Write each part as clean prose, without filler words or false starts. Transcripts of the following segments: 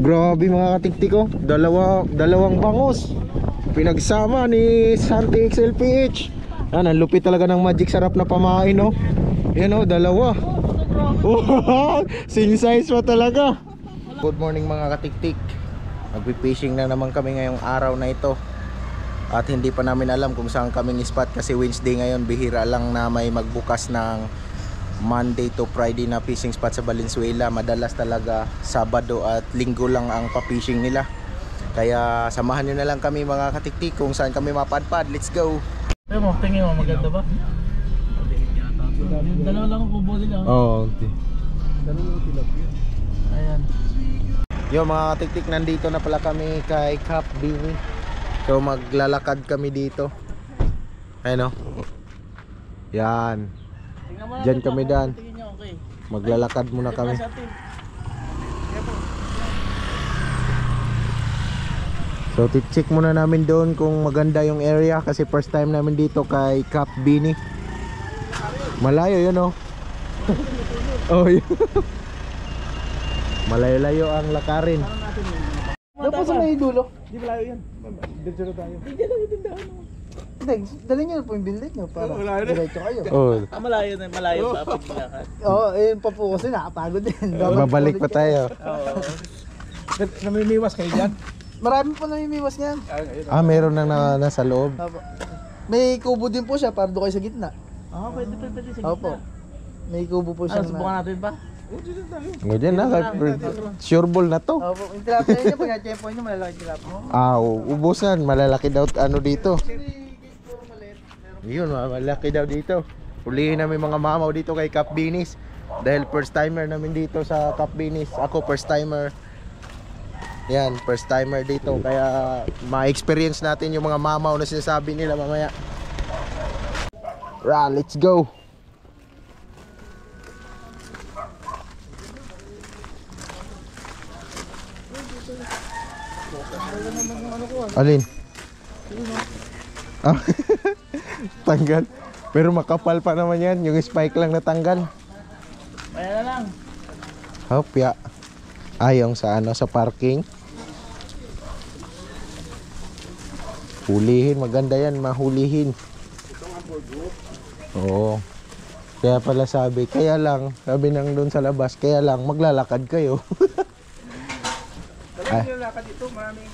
Grabe mga katiktik ko. Dalawang bangus pinagsama ni Santi XLPH. Yan, ang lupit talaga ng magic sarap na pamain, no? Yan, oh, dalawa. Oh, sing size pa talaga. Good morning mga katiktik. Magpi-fishing na naman kami ngayong araw na ito. At hindi pa namin alam kung saan kaming spot kasi Wednesday ngayon. Bihira lang na may magbukas ng Monday to Friday na fishing spot sa Valenzuela. Madalas talaga Sabado at Linggo lang ang pa-fishing nila. Kaya samahan nyo na lang kami mga katiktik kung saan kami mapadpad. Let's go! Ayun mo, tingin mo, maganda ba? Dalawa lang ang kubo nila. Oo, Dalawa lang tilapia. Ayan. Yo mga katiktik, nandito na pala kami kay Cap Bini. So maglalakad kami dito. Ayun, oh. Yan. Diyan kami dan. Maglalakad muna kami. So check muna namin doon kung maganda yung area kasi first time namin dito kay Cap Bini. Malayo yun, oh. Oh, yun. Malayo-layo ang lakarin. Tapos sa may dulo. Di malayo yan. Diretso na tayo. Hindi lang itindahan mo. Hindi, dali nyo po yung building nyo para diretso kayo. Oh, Malayo na, malayo pa pagbilakad. Oo, ayun pa po kasi nakapagod din. babalik pa tayo. Oo. Namimiwas kayo dyan? Marami po namimiwas niyan. Ah, meron na nasa loob. May kubo din po siya para doon kayo sa gitna. Pwede sa gitna. Opo. May kubo po siya. Subukan natin ba? Ngayon na, sure ball na to. Opo, yung tilapia niya, pag na-tempo nyo, malalaki tilapia mo. Ah, ubusan, malalaki daw ano dito. Yun, malalaki daw dito. Ulihin namin mga mamaw dito kay Cap Binis. Dahil first timer namin dito sa Cap Binis. Ako first timer. Yan, first timer dito. Kaya ma-experience natin yung mga mamaw na sinasabi nila mamaya. Let's go. Alin? Ah, tanggal. Pero makapal pa naman yan. Yung spike lang natanggal. Kaya na lang. Hopya. Ayong sa ano, sa parking. Hulihin, maganda yan, mahulihin. Oo. Kaya pala sabi, kaya lang, sabi nang doon sa labas, kaya lang maglalakad kayo. Talagang nilalakad dito, maraming...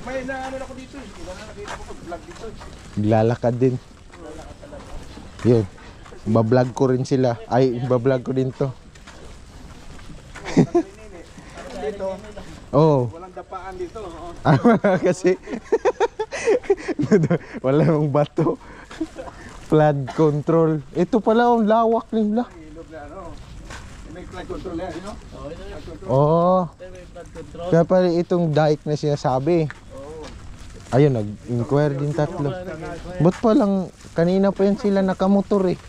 May naano ako dito, hindi na nakita ko pag-vlog dito. Maglalakad din. Yun. Bablog ko rin sila. Ay, bablog ko din to. Dito, Oo. walang dapaan dito. Kasi wala nang bato. Flood control. Ito pala ang lawak nila. Ilog na ano. May flood control yan, no? Oo. May flood control. Kaya pala itong dike na sinasabi. Ayun, nag-inquire din tatlo. Ba't pa lang, kanina pa yan sila nakamotor eh.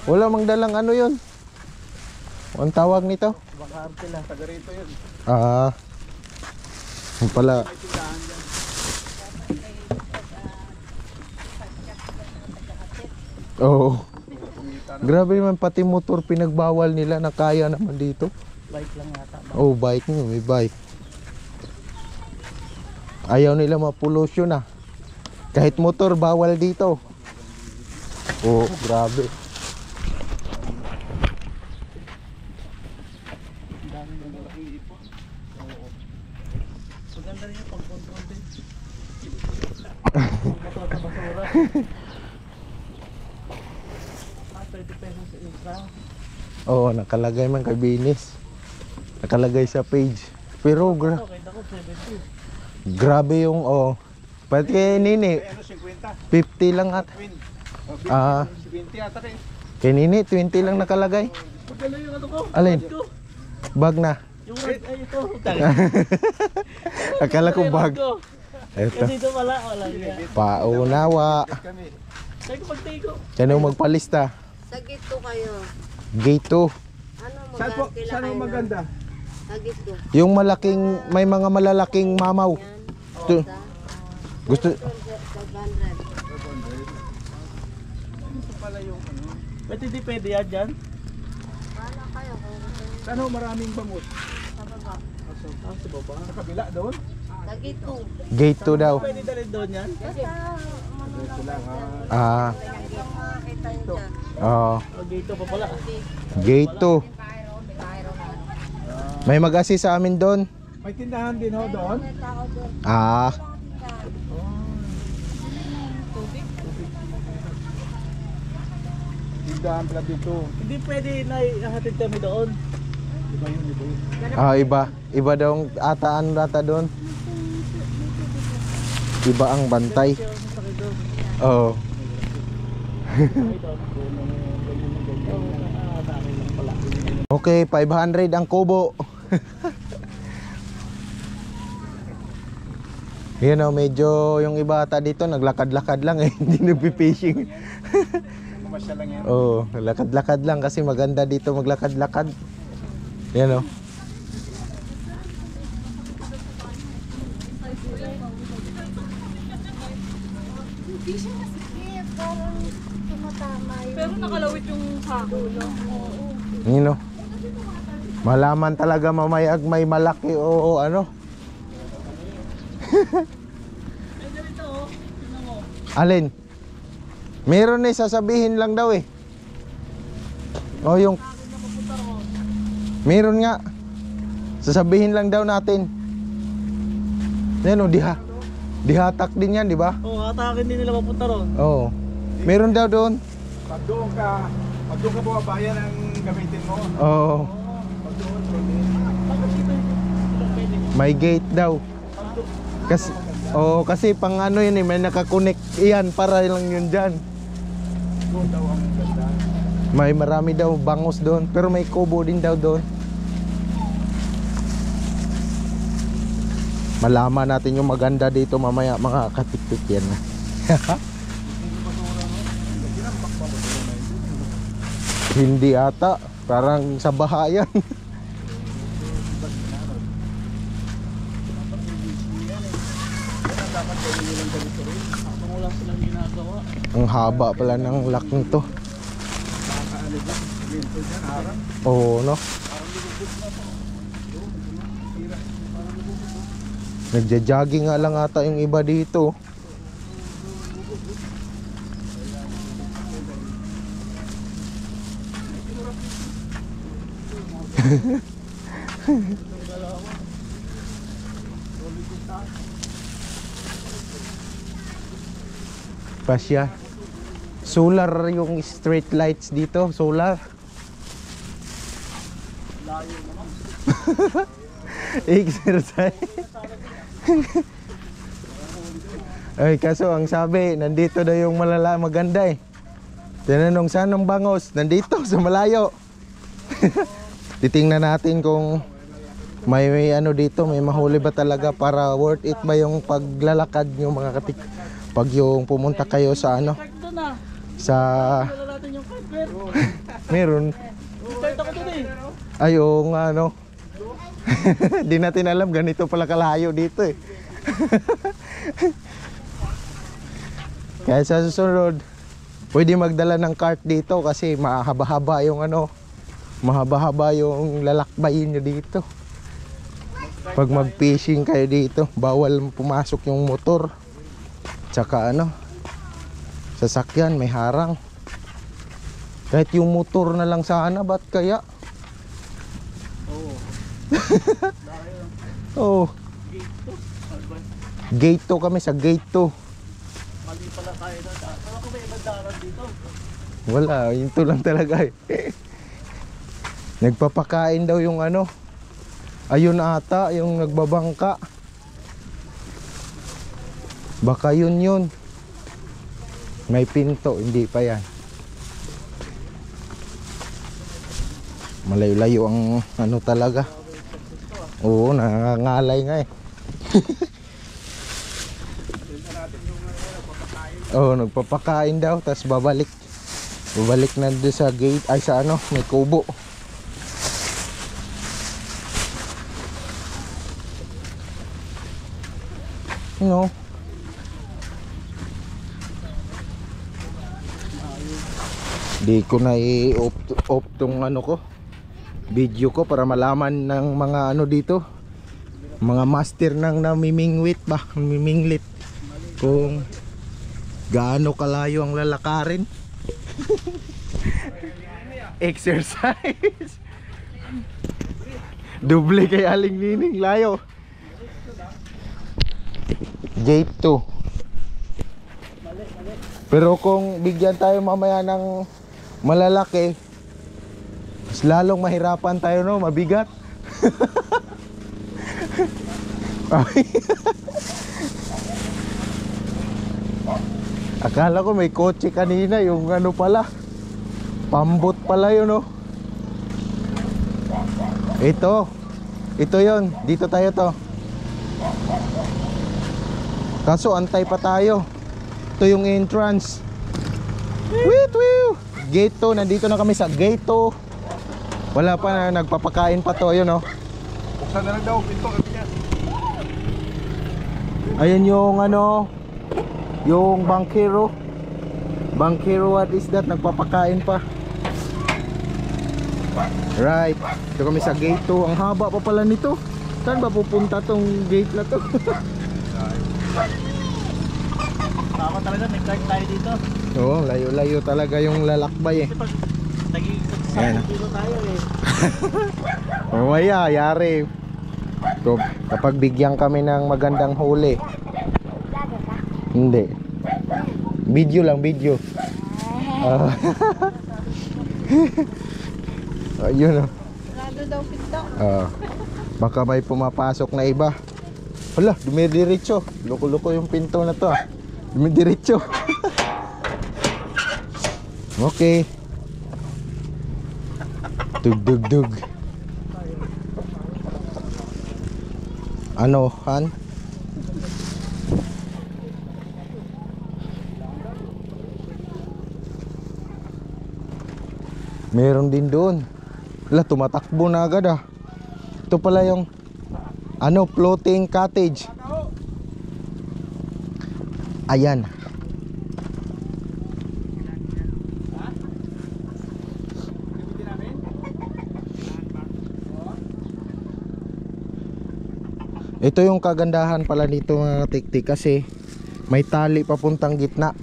Wala mang dalang ano yun. Ang tawag nito? Baka sila, taga rito yun. Ah. Yung pala. Oo. Grabe naman, pati motor pinagbawal nila na kaya naman dito. Bike lang yata. Oh, bike mo, may bike. Ayaw nila ma-pollution ah. Kahit motor, bawal dito. Oh, grabe. Maganda rin yung pag-control din. Basura. 20 pesos extra. Oo, nakalagay man kay Binis. Nakalagay sa page. Pero Okay, ako 70. grabe yung pati kay Nini, Ano, 50? 50 lang at. Ah, 20 ata rin. kay Nini, 20 lang nakalagay. Magdala yung ano ko. Alin? Bag na. Yung ay ito. Akala ko bag. Eto. Kasi ito wala yan. Paunawa. Kami. Sabi ko pagtigo. Sino magpalista? Sa gito kayo. Gate 2. Ano Saan ang maganda? Sa gito. Yung malaking, may mga malalaking mamaw. Tu- Gusto, 500. Pala yung ano. Ba't hindi pwede yan dyan? Bahala kayo kung gusto Ano maraming bangus? sa baba. Ah, sa baba. Sa kabila doon. Lagi 2. Gate 2 daw. Pwede dalhin doon yan? Kasi Dito lang ha. Ah, makita nyo dyan. oh. O, dito pa pala. Gate 2. May mag-assist sa amin doon. May tindahan din ho doon. May tao doon. Ah, Tindahan pala dito. Hindi pwede na ihatid kami doon. Iba yun, iba yun. iba. Iba daw ataan rata doon. Iba ang bantay. Kaya ang sakit doon. Oo. Ay, doon. Dami lang pala. Okay, 500 ang kubo. Yun o, medyo yung iba ata dito naglakad-lakad lang eh. Hindi nagpi-fishing. Mamasya lang yan. Oo, lakad-lakad lang kasi maganda dito maglakad-lakad. Yan o. Hindi siya masikip. Parang tumatama yun. Pero nakalawit yung sako, no? Yun o. Malaman talaga mamaya may malaki o ano. Alin? Meron eh, sasabihin lang daw eh. O yung meron nga. Sasabihin lang daw natin. Yan o, dihatak din yan, di ba? Oo, hatakin din nila papunta ron. Oo. Meron daw doon. Pag doon ka bumabayan ang gamitin mo. Oo. Pag doon, pwede. Bakit dito pwede? May gate daw. Kasi pang ano yun eh, may nakakonect iyan para lang yun dyan. Doon daw ang ganda. May marami daw bangos doon, pero may kubo din daw doon. Malaman natin yung maganda dito mamaya mga katiktik yan. Hindi ata, parang sa bahayan. Kung wala silang ginagawa. Ang haba pala ng lock nito. Oo, no? Nagja-jogging nga lang ata yung iba dito. Pasya. Solar yung street lights dito, solar. Exercise. Ay, kaso ang sabi, nandito daw yung maganda eh. Tinanong saan ang bangos? Nandito sa malayo. Titingnan natin kung may ano dito, may mahuli ba talaga para worth it ba yung paglalakad nyo mga katik. Pag yung pumunta kayo sa ano, Kahit doon na. sa Wala natin yung carpet. meron. Kahit ako doon eh. Ay, oo nga, no. Di natin alam, ganito pala kalayo dito eh. Kaya sa susunod, pwede magdala ng cart dito kasi mahaba-haba yung ano, mahaba-haba yung lalakbayin nyo dito. Pag mag-fishing kayo dito, bawal pumasok yung motor. Tsaka ano, sasakyan, may harang. Kahit yung motor na lang sana, ba't kaya? Oo. Gate 2 kami sa gate 2. Mali pala tayo na. Ano ko may ibang daran dito? Wala, yun to lang talaga eh. Nagpapakain daw yung ano. Ayun ata, yung nagbabangka. Baka yun. May pinto, hindi pa yan. Malayo-layo ang ano talaga. Oo, nangangalay nga eh. Oo, nagpapakain daw, tapos babalik. Babalik na doon sa gate, ay sa ano, may kubo. You know. Di ko na i-off tong ano ko. video ko para malaman ng mga ano dito, mga master ng namimingwit ba, namiminglit, kung gaano kalayo ang lalakarin. Exercise. Doble kay Aling Nining, layo. Gate 2. Pero kung bigyan tayo mamaya ng malalaki, mas lalong mahirapan tayo, no? Mabigat. Akala ko may kotse kanina, yung ano pala, pambot pala yun, no? Ito yon, dito tayo to. Kaso antay pa tayo. Ito yung entrance. Wait, Gate 2, nandito na kami sa Gate 2. Wala pa na, nagpapakain pa to, yun, no? Buksan na lang daw, pinto. Ayan yung ano, yung bankero. Bankero, what is that? Nagpapakain pa. Right, ito kami sa Gate 2. Ang haba pa pala nito. Saan ba pupunta tong gate na to? Tama talaga, may card tayo dito. Oo, layo-layo talaga yung lalakbay eh. Kasi pag naging Ayan. 10 kilo tayo eh. Mamaya, yari. So, kapag bigyan kami ng magandang huli. Hindi. Video lang, video. Ayun, oh. Sarado daw pinto. Baka may pumapasok na iba. Hala, dumidiretso. Loko-loko yung pinto na to, ah. Dumidiretso. Okay. Dug. Ano, Han? Meron din doon. Wala, tumatakbo na agad, ah. Ito pala yung ano, floating cottage. Ayan. Ito yung kagandahan pala dito, mga tiktik, kasi may tali papuntang gitna.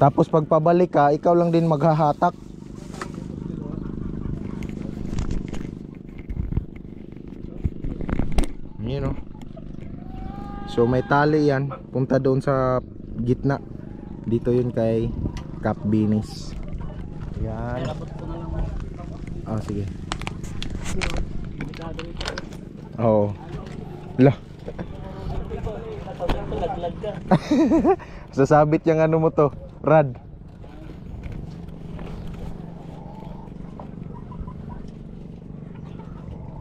Tapos pag pabalik ka, ikaw lang din maghahatak. Yun, no? So may tali yan, punta doon sa gitna. Dito yun kay Cap Binis. Yan. Ah, sige. Oo. Lah. Sasabit yung ano mo to, rad.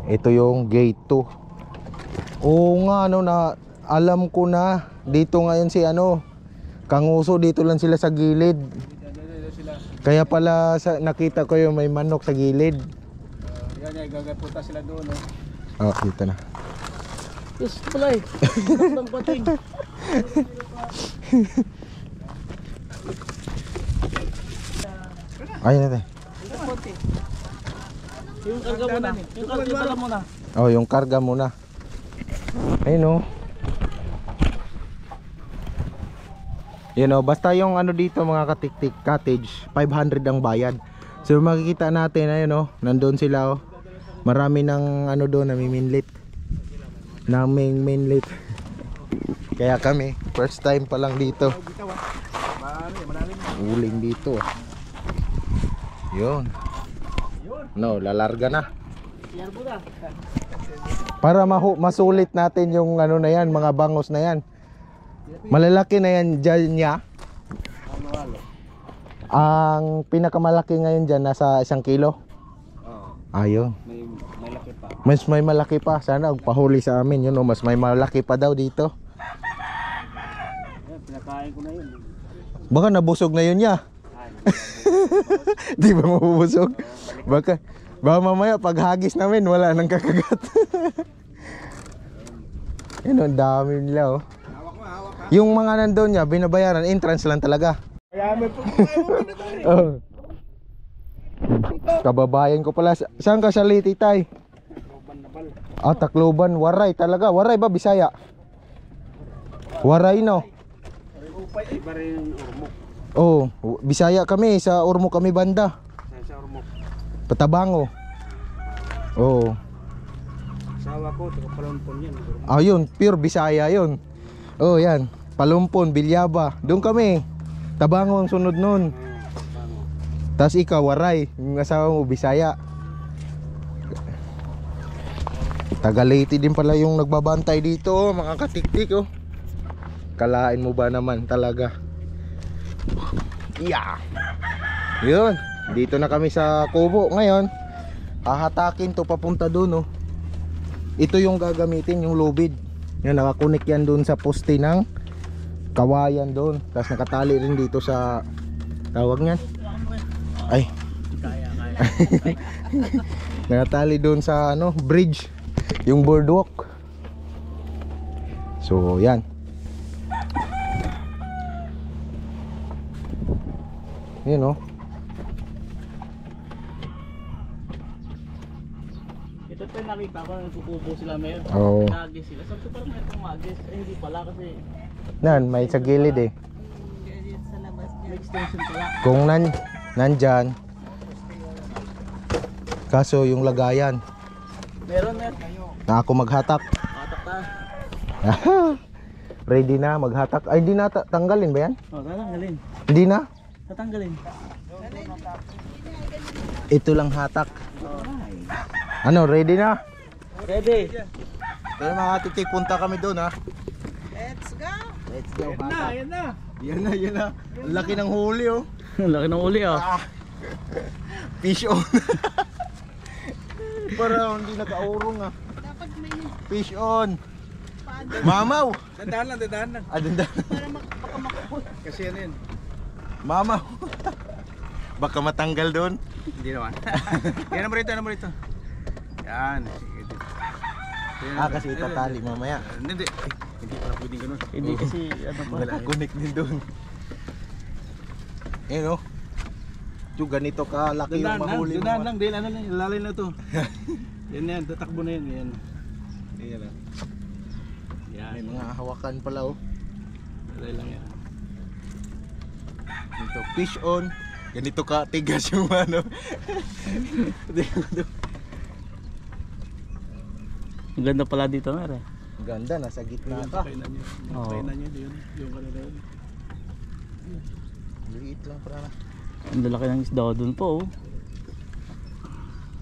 Ito yung gate 2. Oo nga, ano, na alam ko na. Dito ngayon si ano, Kanguso, dito lang sila sa gilid. Kaya pala nakita ko yung may manok sa gilid. Yan, gagapunta sila doon, no? Oh, dito na. Yes, pala eh. Ang pating. Ayun natin. Yung karga mo na. Yung karga mo na. Oh, yung karga muna. Ayun, oh. Yan, oh, basta yung ano dito, mga katiktik cottage, 500 ang bayad. So makikita natin, ayun, oh, nandun sila, oh. Marami ng ano doon, namiminlit. Naming-minlit. Kaya kami, first time pa lang dito. Uling dito. Yun. No, lalarga na. Para masulit natin yung ano na yan, mga bangos na yan. Malalaki na yan dyan niya. Ang pinakamalaki ngayon dyan nasa 1 kilo. Ayun. Mas may malaki pa. Sana pahuli sa amin yun, no? Mas may malaki pa daw dito. Pinakain ko na yun. Baka nabusog na yun niya. Di ba mabubusog? Baka mamaya pag hagis namin wala nang kakagat. Yun, ang dami nila, oh. Yung mga nandun niya, binabayaran, entrance lang talaga. Kaya may Oh. Kababayan ko pala. Saan ka sa Leyte, tay? Ah, Tacloban. Waray talaga. Waray ba, Bisaya? Waray, no? Upay, iba rin Ormoc. Oh, Bisaya kami. Sa Ormoc kami banda. Sa Ormoc. Patabango. Oh. Asawa ko, taga Palumpon yan. Ayun, pure Bisaya yun. Oh, yan. Palumpon, Bilyaba. Doon kami. Tabango ang sunod nun. Tapos ikaw, Waray. Yung asawa mo, Bisaya. Taga Leyte din pala yung nagbabantay dito, mga katiktik, oh. Kalain mo ba naman talaga? Yeah. Yun. Dito na kami sa Kubo ngayon. Hahatakin to papunta doon, oh. Ito yung gagamitin, yung lubid. Yan, nakakunik yan doon sa poste ng kawayan doon. Tapos nakatali rin dito sa tawag niyan. Ay. Nakatali doon sa ano, bridge. Yung boardwalk. So, yan. Yun, oh. Ito pa nakita ko, nagkukubo sila meron. Oo. Nagis sila. Sabi ko parang may itong magis. Eh, hindi pala kasi Nan, may sa gilid eh. Sa labas may extension pala. Kung nandyan. Kaso yung lagayan. Meron. Na ako maghatak. Katak ta. Ready na maghatak. Ay, di na tanggalin ba yan? O, tatanggalin. Hindi na? Tatanggalin. Ito lang hatak. Ano, ready na? Ready. Pero mga titik, punta kami doon, ha. Let's go! Let's go. Yan na. Yan na. Ang laki ng huli, oh. Laki ng uli, oh. Fish on. Para hindi nakaurong, ah. Dapat may Fish on. Mamaw. Dadaan lang. Ah, danda. para baka makapul. Kasi ano yun? Mamaw. Baka matanggal doon. Hindi naman. Yan naman rito. Yan. Ah, kasi itatali mamaya. Hindi. Hindi pala pwedeng ganun. Hindi kasi, ano pa. Wala, connect din doon. Eh, no? Yung ganito ka laki yung mahuli mo. Dadaan lang. Dahil ano lang, lalay na to. Yan, tatakbo na yan. Yan. Yan. May mga hawakan pala, oh. Lalay lang yan. Ito, fish on. Ganito ka tigas yung ano. Ang ganda pala dito, Mer, eh. Ganda, nasa gitna ka. Kainan nyo. Oo. Kainan nyo yun. Yung kanila yun. Liit lang para. Ang lalaki ng isda doon po, oh.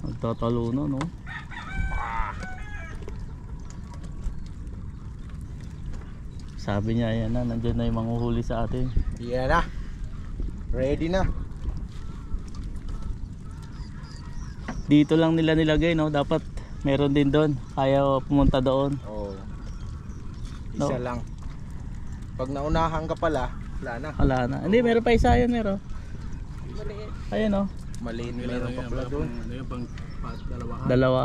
Nagtatalunan, no? Sabi niya, ayan na, nandyan na yung manghuhuli sa atin. Yan na. Ready na. Dito lang nila nilagay, no? Dapat meron din doon. Kaya pumunta doon. Oh. Isa No. lang. Pag naunahan ka pala, wala na. Wala na. Hindi, meron pa isa yan, meron. Ayan, oh. Maliit meron pa pala doon. Ano yung pang dalawa. Dalawa.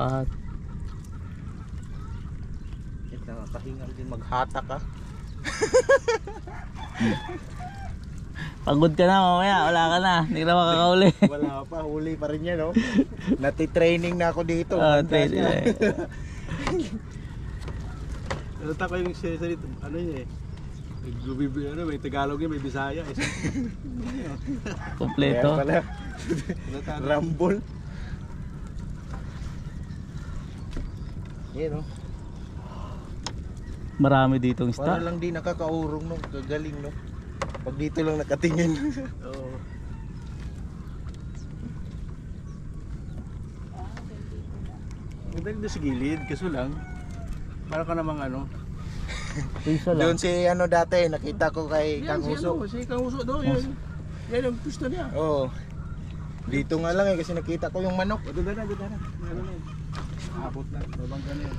Nakakahingal din maghatak, ah. Pagod ka na mamaya, wala ka na. Hindi ka na makakauli. Wala pa, huli pa rin yan, no? Nati-training na ako dito. Training na, eh. Nalata ko yung salita. Ano yun eh. May Tagalog yun, may Bisaya. Kompleto. Pala. Rambol. Yan, no? Marami ditong Para isda. lang di nakakaurong, no? Gagaling, no? Pag dito lang nakatingin. Oo. Ganda rin doon sa gilid, kaso lang. Para ka namang ano. Isa lang. Doon si ano dati, nakita ko kay Yan, Kang Usok. Si Kang Usok doon. Yan ang gusto niya. Oo. Dito nga lang eh, kasi nakita ko yung manok. O, doon na. Ano na yun? Abot na. Babangga na yun.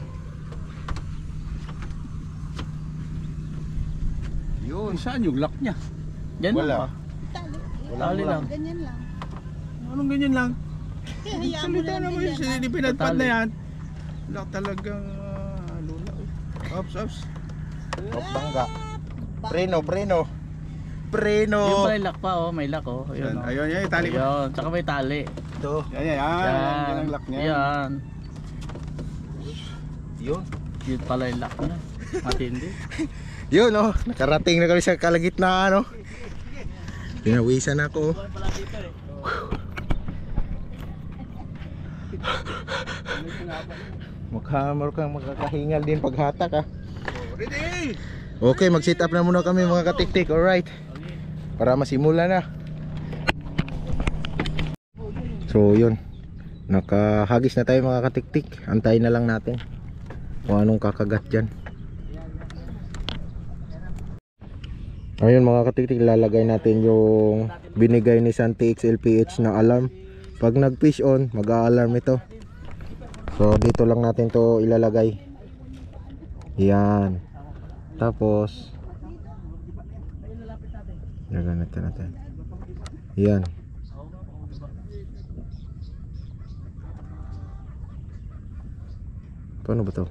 Yun. Saan yung lock niya? Diyan Wala. lang. Tali. Tali lang. Ganyan lang. Anong ganyan lang? Kaya hayaan mo Salita lang naman din yun. yan. Hindi pinadpad Tali. na yan. Lock talagang lula. Ops. Top bangga. Preno. Yung pala yung lock pa, oh. May lock, oh. Ayun, oh. Ayun, yan. Itali ko. Ayun. Tsaka may tali. dito. Yan ang lock niya. Yan. Yun. Yun pala yung lock niya. Matindi. Yun oh, nakarating na kami sa kalagitnaan oh. Pinawisan ako. Mukha kang makakahingal din paghatak ah. Ready! Okay, mag-sit up na muna kami mga katiktik, alright. Para masimula na. So yun, nakahagis na tayo mga katiktik. Antayin na lang natin kung anong kakagat dyan. Ayun mga katiktik, lalagay natin yung binigay ni Santi XLPH na alarm. Pag nag-fish on, mag-a-alarm ito. So dito lang natin to ilalagay. Yan. Tapos lagyan natin. Yan. Paano ba to?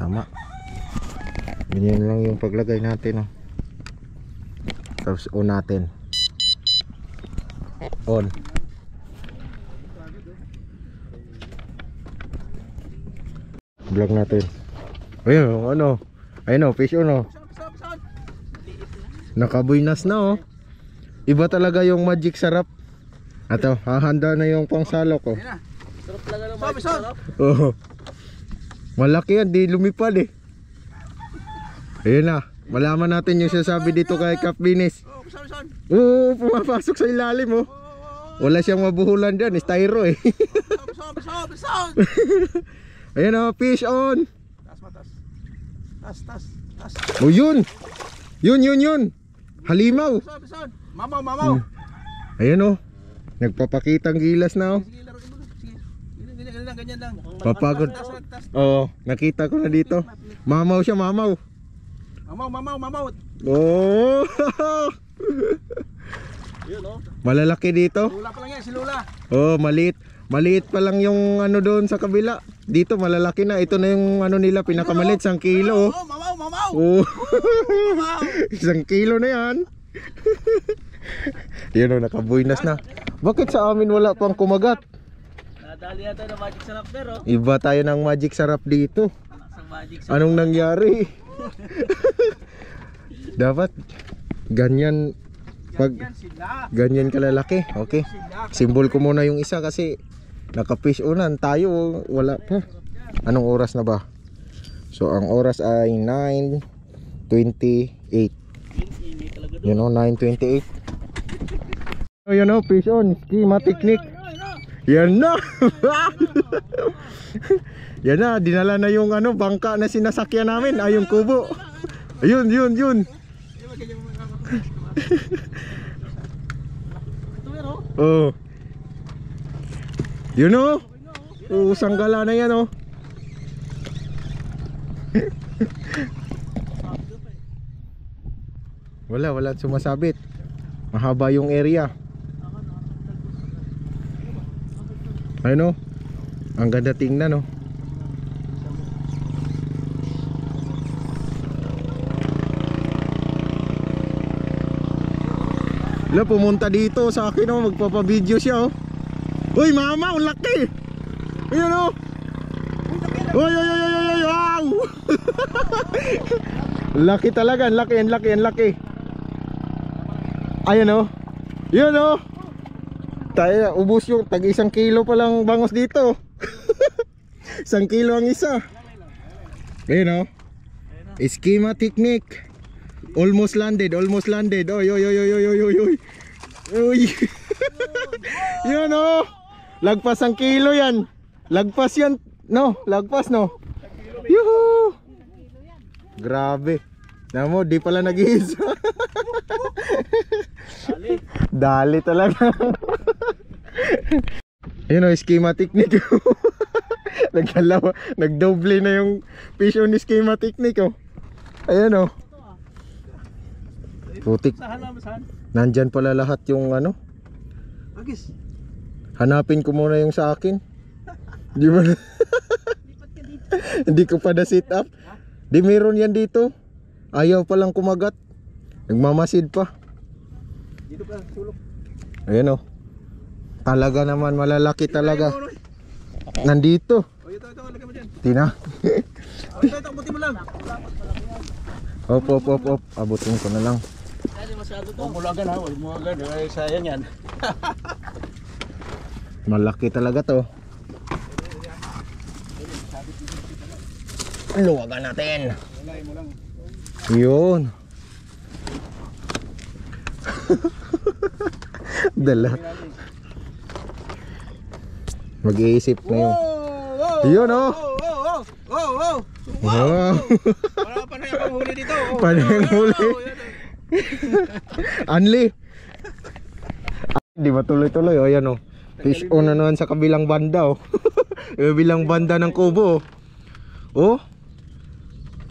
Tama. Ganyan lang yung paglagay natin oh. Tapos on natin. On. Vlog natin. Ayun, ano? Ayun oh, fish on oh. Nakabuinas na oh. Iba talaga yung magic sarap. Ato, hahanda na yung pangsalok oh. Sarap talaga ng magic sarap. Oh. Malaki yan, di lumipad eh. Ayun na, malaman natin yung sasabi dito kay Kap Binis. Oo, pumapasok sa ilalim oh. Wala siyang mabuhulan dyan, styro eh. Ayun oh, fish on. Tas. Oh yun. Yun. Halimaw. Mamaw. Ayun oh. Nagpapakitang gilas na oh. Ganyan lang. Papagod. Oo, nakita ko na dito. Mamaw siya, mamaw. Mamaw. Oh. Yun oh. Malalaki dito. Lula pa lang yan, si Lula. Oh, maliit pa lang yung ano doon sa kabila. Dito malalaki na. Ito na yung ano nila, pinakamaliit, 1 kilo. Oh, mamaw. Oh. 1 kilo na yan. Yun oh, nakabuinas na. Bakit sa amin wala pang kumagat? Nadali yata ng magic sarap pero. Iba tayo ng magic sarap dito. Sa magic sarap. Anong nangyari? Dapat ganyan pag ganyan kalalaki. Okay. Simbol ko muna yung isa kasi naka-fish onan tayo, wala pa. Anong oras na ba? So ang oras ay 9:28. You know, 9:28. Oh, you know, fish on, schema technique. Yan na. Yan na, dinala na yung ano, bangka na sinasakyan namin, ay yung kubo. Ayun. Oh. Yun oh. Oh, sanggala na yan oh. Wala sumasabit. Mahaba yung area. Ayun oh. Ang ganda tingnan oh. Wala, pumunta dito sa akin oh, magpapa-video siya oh. Uy, mama, ang laki. Ayun oh. Uy, wow. Laki talaga, ang laki. Ayun oh. Yun oh. Tayo, ubos yung tag 1 kilo pa lang bangos dito. 1 kilo ang isa. Ayun oh. Schema technique. Almost landed. Oy. Uy. Yun oh. Lagpas 1 kilo yan. Lagpas yan. No, lagpas no. Yuhu. Grabe. Namo, di pala nag-iisa. Dali talaga. Ayun o, schema technique. Nagdoble na yung fish on schema technique oh. Ayun o. Putik. Nandyan pala lahat yung ano. Agis. Hanapin ko muna yung sa akin. Di ba? Hindi ko pa na sit up. Di meron yan dito. Ayaw palang kumagat. Nagmamasid pa. Dito pa, sulok. Ayan oh. Talaga naman, malalaki talaga. Nandito. Oh, ito, lagay mo dyan. Tina. Oh, ito, buti mo lang. Op. Abutin ko na lang. Huwag mo agad ha, huwag mo agad. Ay, sayang yan. Malaki talaga to. Luwagan natin. Walay mo lang. Yun. Dala. Mag-iisip na yun. Yun oh. Wow. Wow. Wala pa na yung huli dito. Panayang huli. Anli. Di ba tuloy-tuloy oh, yan oh. Fish on na naman sa kabilang banda oh. Kabilang banda ng kubo oh. Oh.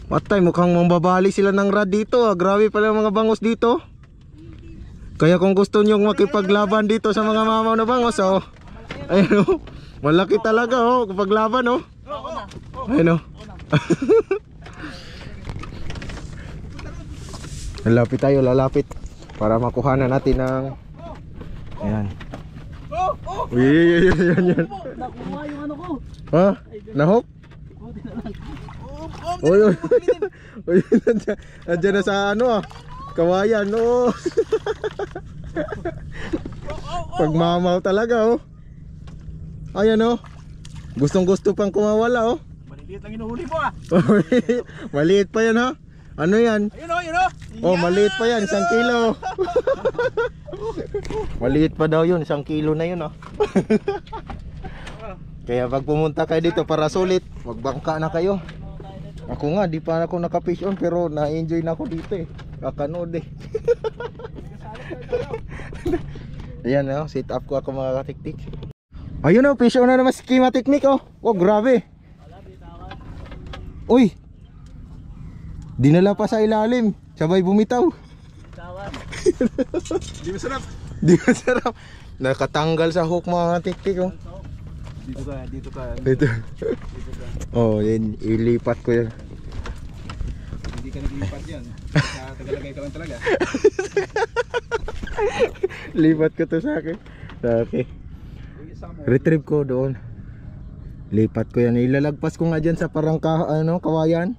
Patay, mukhang mambabali sila ng rad dito ah. Grabe pala mga bangos dito. Kaya kung gusto nyo makipaglaban dito sa mga mamaw na bangos oh. Ayun oh. Malaki talaga oh kapag laban oh. Ayun oh. Lalapit tayo, lalapit para makuha na natin ng ayan. Uy, yan. Nakuha yung ano ko. Ha? Nahok? Uy. Uy, nandiyan na sa ano ah. Kawayan, oh. Pagmamaw talaga, oh. Ayan, oh. Gustong-gusto pang kumawala, oh. Maliliit lang inuhuli mo ah. Maliit pa yan, ha? Ano yan? Ayun oh. Oh, maliit pa yan, 1 kilo. Maliit pa daw yun, 1 kilo na yun, oh. Kaya pag pumunta kayo dito para sulit, magbangka na kayo. Ako nga, di pa ako naka-fish on pero na-enjoy na ako dito eh. Kakanood eh. Ayan oh, sit up ko ako mga katiktik. Ayun oh, fish on na naman si Kima Technique oh. Oh, grabe. Uy. Dinala pa sa ilalim, sabay bumitaw. Di masarap. Di masarap. Nakatanggal sa hook mga katiktik oh. Dito ka. Dito. Oh, yan, ilipat ko yan. Hindi ka naglipat yan. Tagalagay ka lang talaga. Lipat ko to sa akin. Retrieve ko doon. Lipat ko yan. Ilalagpas ko nga dyan sa parang kawayan.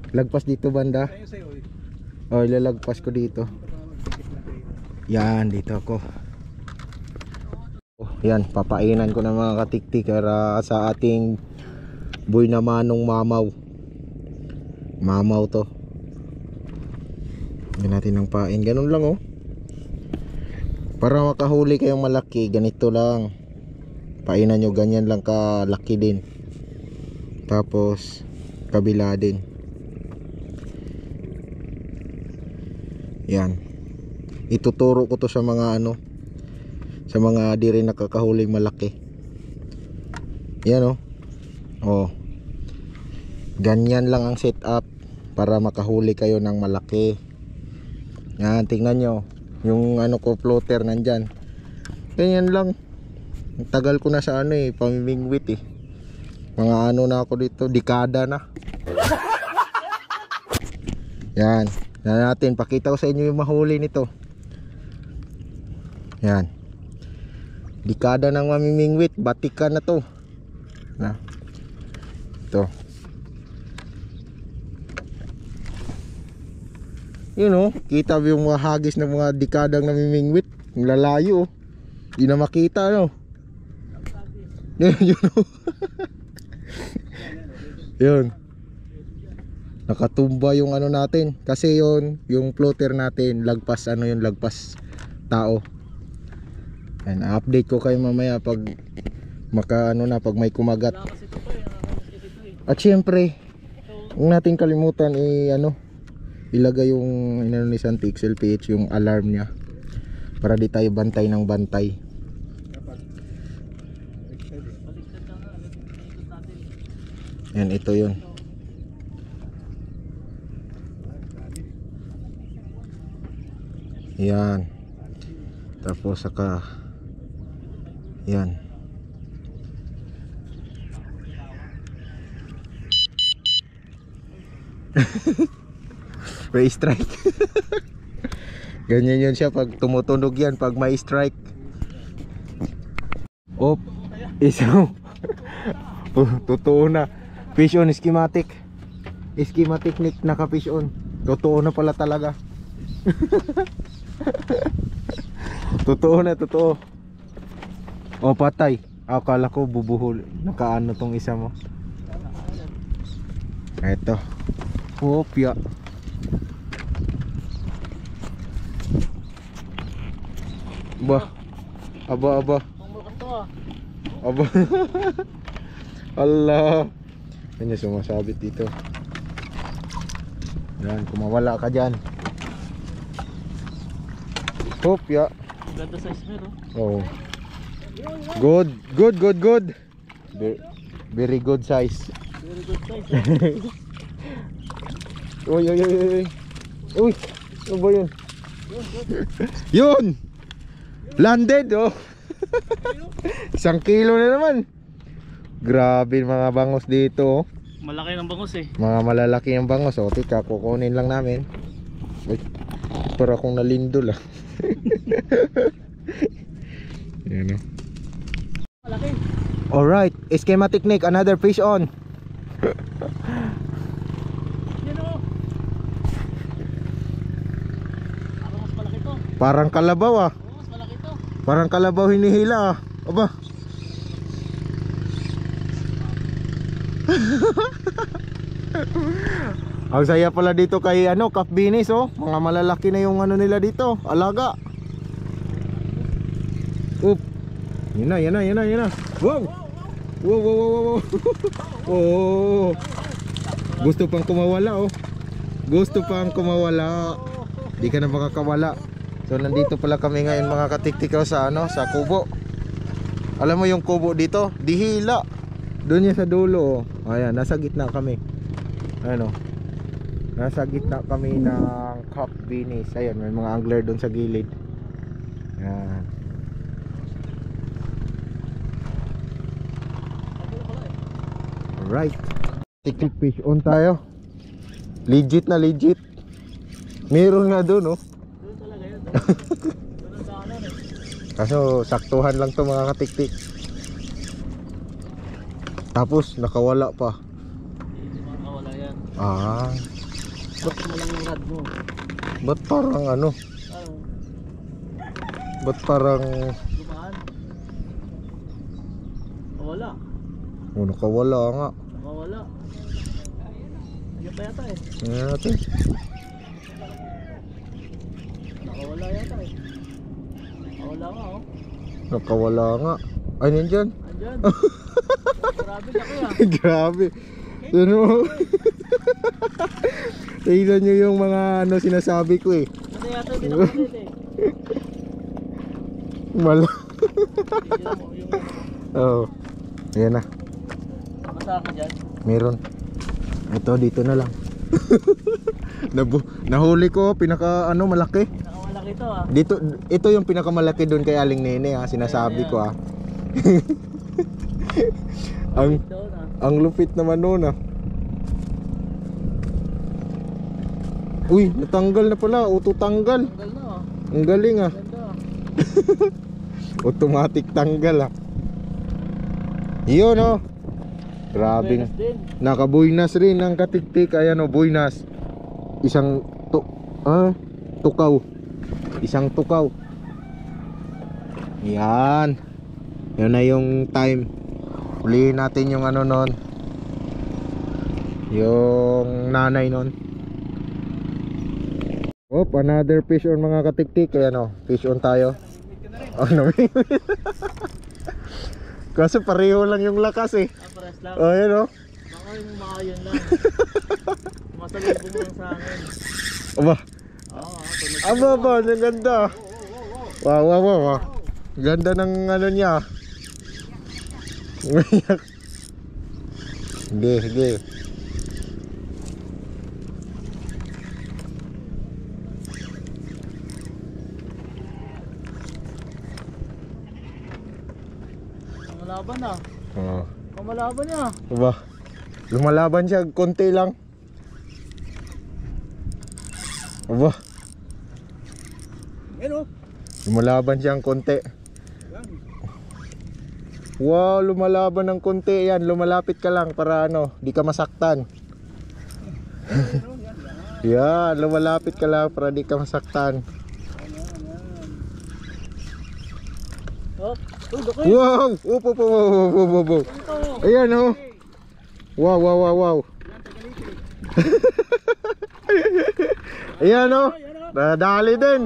Lagpas dito banda. Oh, ilalagpas ko dito. Yan, dito ako. Yan, papainan ko ng mga katiktik para sa ating boy na manong mamaw. Mamaw to. Yan natin ng pain. Ganun lang oh. Para makahuli kayong malaki, ganito lang. Painan nyo, ganyan lang kalaki din. Tapos kabila din. Yan. Ituturo ko to sa mga ano, sa mga di rin nakakahuling malaki. Yan oh. Oh. Ganyan lang ang setup para makahuli kayo ng malaki. Yan, tingnan nyo. Yung ano ko floater nandyan. Ganyan lang. Tagal ko na sa ano eh, pamimingwit eh. Mga ano na ako dito, dekada na. Yan. Yan natin, pakita ko sa inyo yung mahuli nito. Yan. Dekada ng mamimingwit, batikan na to. Na. Ito. Yun oh, kita yung mga hagis ng mga dekadang namimingwit. Ang lalayo oh. Di na makita no. Yun oh. Yun. Nakatumba yung ano natin. Kasi yun, yung floater natin, lagpas ano yun, lagpas tao. And update ko kayo mamaya pag pag may kumagat. At syempre, huwag natin kalimutan ilagay yung ni Santi XLPH yung alarm niya para di tayo bantay ng bantay. Yan, ito yun. Yan. Tapos saka yan. May strike. Ganyan yun siya pag tumutunog yan, pag may strike. Op, isang totoo na. Fish on schematic. Schematic nick naka fish on. Totoo na pala talaga. Totoo na, totoo. O patay. Akala ko bubuhol. Nakaano tong isa mo. Eto. Hopya. Ba. Aba. Aba. Allah. Yan yung sumasabit dito. Yan, kumawala ka dyan. Hopya. Ganda size mo, no? Oh. Good. Very good size. Very good size. Uy. Uy. Ano ba yun? Yun! Landed, oh. 1 kilo na naman. Grabe mga bangos dito, oh. Malaki ng bangus eh. Mga malalaki ang bangos, oh. Tika, kukunin lang namin. Uy, para akong nalindol, ah. Yan, oh. Malaki. Alright, schematic Nick, another fish on. Yan o. Parang mas malaki to. Parang kalabaw, ah. Oo, mas malaki to. Parang kalabaw hinihila, ah. Aba. Ang saya pala dito kay Kap Binis, oh. Mga malalaki na yung ano nila dito, alaga. Up. Yan na. Wow. Wow. Oh. Gusto pang kumawala, oh. Di ka na makakawala. So nandito pala kami ngayon mga katiktikaw sa sa kubo. Alam mo yung kubo dito, dihila. Doon yan sa dulo, oh. Ayan, nasa gitna kami. Ano? Nasa gitna kami ng Kap Binis. Ayan, may mga angler doon sa gilid. Ayan. Alright. Tiktik fish on tayo. Legit na legit. Meron nga doon, oh. Doon talaga yun. Doon ang daanan eh. Kaso saktuhan lang to mga katiktik. Tapos nakawala pa. Hindi makakawala yan. Ah, Bakit mo lang yung rad mo? ba't parang Ano? ba't parang Gumaan? Nakawala. oh, nakawala nga. Nakawala. Ayun pa yata eh. Ayan natin. Nakawala yata eh. Nakawala nga oh. Nakawala nga. Ay, nandyan. Andyan. Grabe laki ah. Grabe. Yun mo. Tingnan nyo yung mga sinasabi ko eh. Ano yata yung pinakalit eh. Mala. Tingnan mo yung Oo. Ayan na. kasama dyan. Meron. Ito, dito na lang. Nahuli ko, pinaka malaki. Pinakamalaki to ah. Dito, ito yung pinakamalaki doon kay Aling Nene, ha. Sinasabi ko, ha. ang Doon ah. ang lupit naman noon, ah. Uy, natanggal na pala, auto-tanggal. Tanggal na ah. Ang galing, ah. Ganda ah. Automatic tanggal, ah. Yun, oh. Grabing. Buenas din. Nakabuinas rin ang katiktik. Ayan, oh, buinas. Isang tukaw. Isang tukaw. Yan. Yan na yung time. Ulihin natin yung nun. Yung nanay nun. Op, another fish on mga katiktik. Ayan, oh, fish on tayo. Oh, namimit. Kasi pareho lang yung lakas eh. Ah, pares lang. Oh, ayan, oh. Baka yung mga yun lang. Masalubong lang sa akin. Aba. Oo ah. Aba, ang ganda. Wow. Ganda ng niya. Sige. Lumalaban ah. Oh. Lumalaban niya. Aba. Lumalaban siya, konti lang. Aba. Yan o. Lumalaban siyang konti. Wow, lumalaban ng konti yan. Lumalapit ka lang para ano, di ka masaktan. Yan, lumalapit ka lang para di ka masaktan. Oh, Wow! Upo. Ayan oh. Wow. Ayan oh. Nadali din.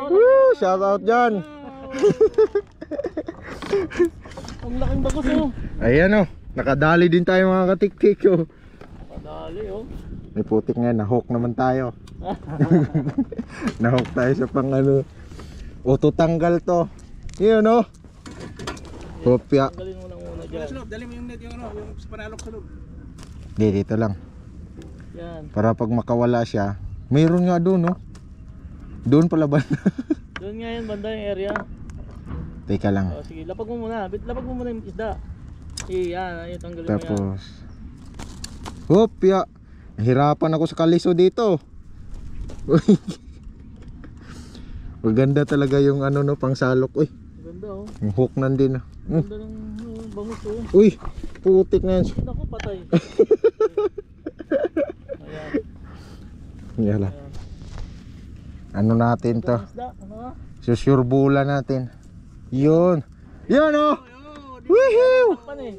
Woo! Shout out dyan. ang laking bagos oh. Ayan oh. Nakadali din tayo mga katiktik oh. Madali oh. May putik nga, na-hook naman tayo. Na-hook tayo sa pang ano. Ututanggal to. Yun oh. Hopya. Tanggalin mo lang muna dyan. Dali mo yung net, yung ano, yung sa panalok sa loob. Dito lang. Yan. Para pag makawala siya. Mayroon nga doon oh. Doon pala ba? Doon nga yan, banda yung area. Teka lang. Oh, sige, lapag mo muna. Lapag mo muna yung isda. Yan, ayun, tanggalin mo yan. Tapos hopya. Nahirapan ako sa kaliso dito. Maganda talaga yung ano no, pangsalok. Uy, Ganda oh. yung hook nandin. Ganda ng bangus oh. Uy, putik na yan. Naku, patay. Ayan. Yala. Ano natin to? Isda, ano nga? Susurbula natin. Yun. Yun oh. Woohoo. Takpan eh.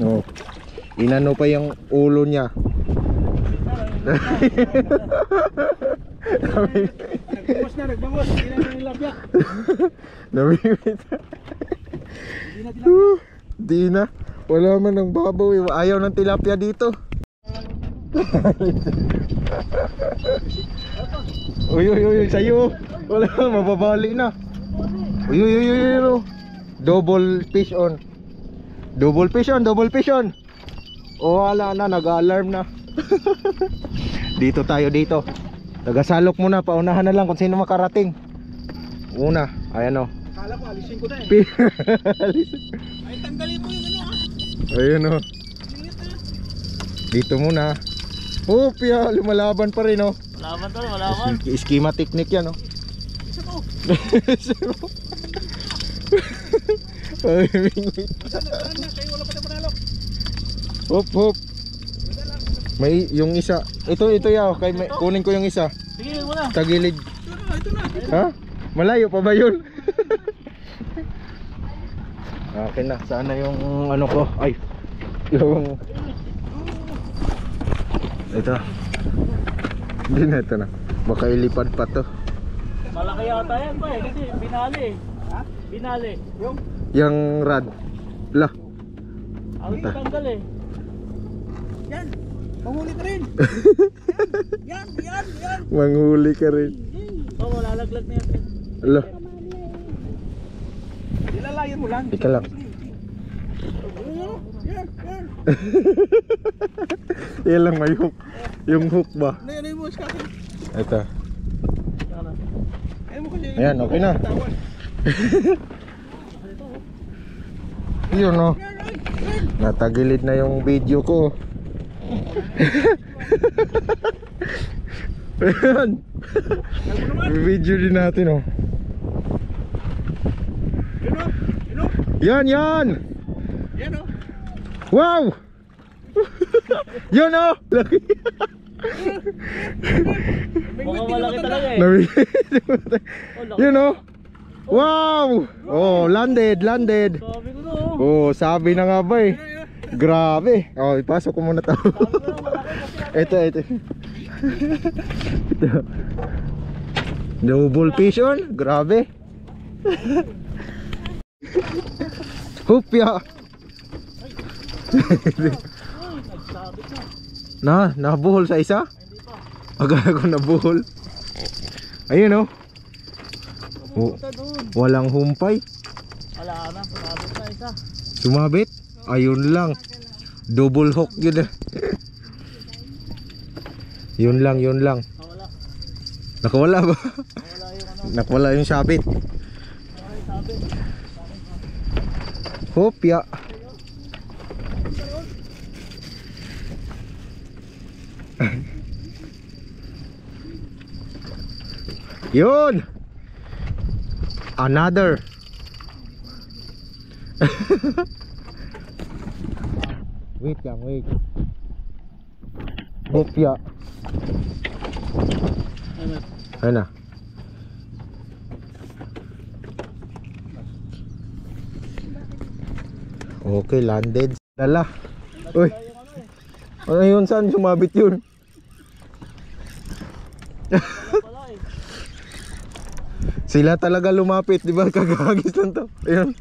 Oh. Inano pa yung ulo niya. Nagbangos. Hindi na yung labya. Namimit. Di na. Wala man ng babaw. Ayaw ng tilapia dito. Uy, sa'yo. Wala, mababali na. Uy. Double fish on. Double fish on. Oh, wala na, nag-alarm na. Dito tayo dito. Tagasalok muna, paunahan na lang kung sino makarating. Una, ayan o. Akala ko, alisin ko na eh. Ay, tanggalin mo yung ano ah. Ayun o. Dito muna. Hopya, lumalaban pa rin o. Malaban to, malaban. Schema technique yan o. Isa ko. Ay, Saan na, kayo wala pa tayo panalok. hop. May yung isa. Ito yaw, kay kunin ko yung isa. Sige, muna. Tagilid. Ito na. Ha? Malayo pa ba yun? Akin na. Sana yung ano ko. Ay. Yung ito. Hindi na ito na. Baka ilipad pa to. Malaki yata yan pa eh, kasi binali eh. Ha? Binali. Yung rad. Lah. Ang tanggal eh. Yan. Panghuli ka rin. Yan. Manghuli ka rin. Oh, malalaglag na yan. Lah. Ilalayan mo lang. Ika lang. Yan. Yan lang may hook. Yung hook ba? Ano mo, iskakin. Ito. Ayaw mo kasi. Ayan, okay na. Yun o. Natagilid na yung video ko. Ayan. Video din natin o. Yan. Yan o. Wow. Yun o. Laki. Mukhang malaki talaga eh. Nabi- Oh, laki. Yun o. Wow. Oh, landed. Sabi ko no. Oh, sabi na nga ba eh. Grabe. Oh, ipasok ko muna to. Ito. Ito. Double fish on. Grabe. Hupya. Nabuhol sa isa? Agad ko nabuhol. Ayun oh. Oh, walang humpay. Wala na, sumabit na isa. Sumabit? Ayun lang. Double hook yun. Yun lang. Wala. Nakawala ba? Wala yung ano. Nakawala yung sabit. Wala yung sabit. Hopya. Yun! Another. Wait lang, wait. Bopya. Ayun na. Okay, landed. Dala. Uy. Ano yun? Saan sumabit yun? Sila talaga lumapit, di ba? Kagagis lang to. Ayun.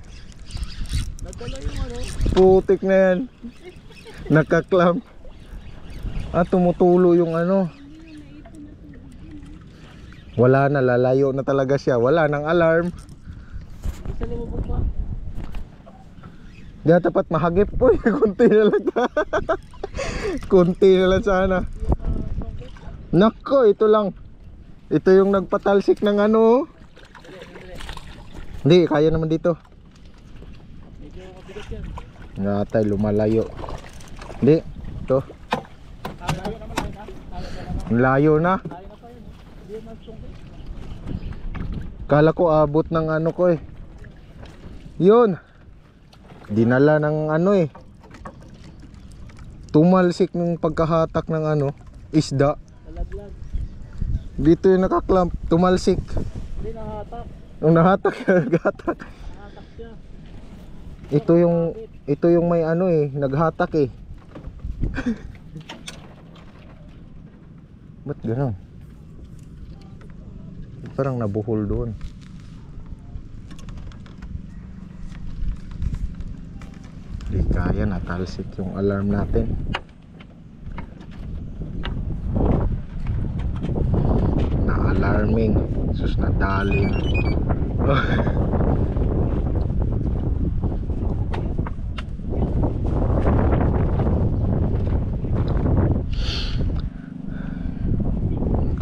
Putik na yan. Nakaklamp. Tumutulo yung ano. Wala na, lalayo na talaga siya. Wala nang alarm. Di dapat mahagip po. Kunti na lang. Kunti na lang sana. Nako, ito lang. Ito yung nagpatalsik ng ano. Hindi, kaya naman dito. Ngatay, lumalayo. Hindi, ito. Layo na. Kala ko abot ng ano ko eh. Yun. Dinala ng ano eh. Tumalsik ng pagkahatak ng ano, isda. Dito yung nakaklamp, tumalsik. Hindi, nahatak. Nung nahatak, naghatak. Nahatak siya. Ito yung may ano eh, naghatak eh. Ba't gano'n? Parang nabuhol doon. Di kaya, natalsik yung alarm natin. Na-alarming. Sus, nadali na.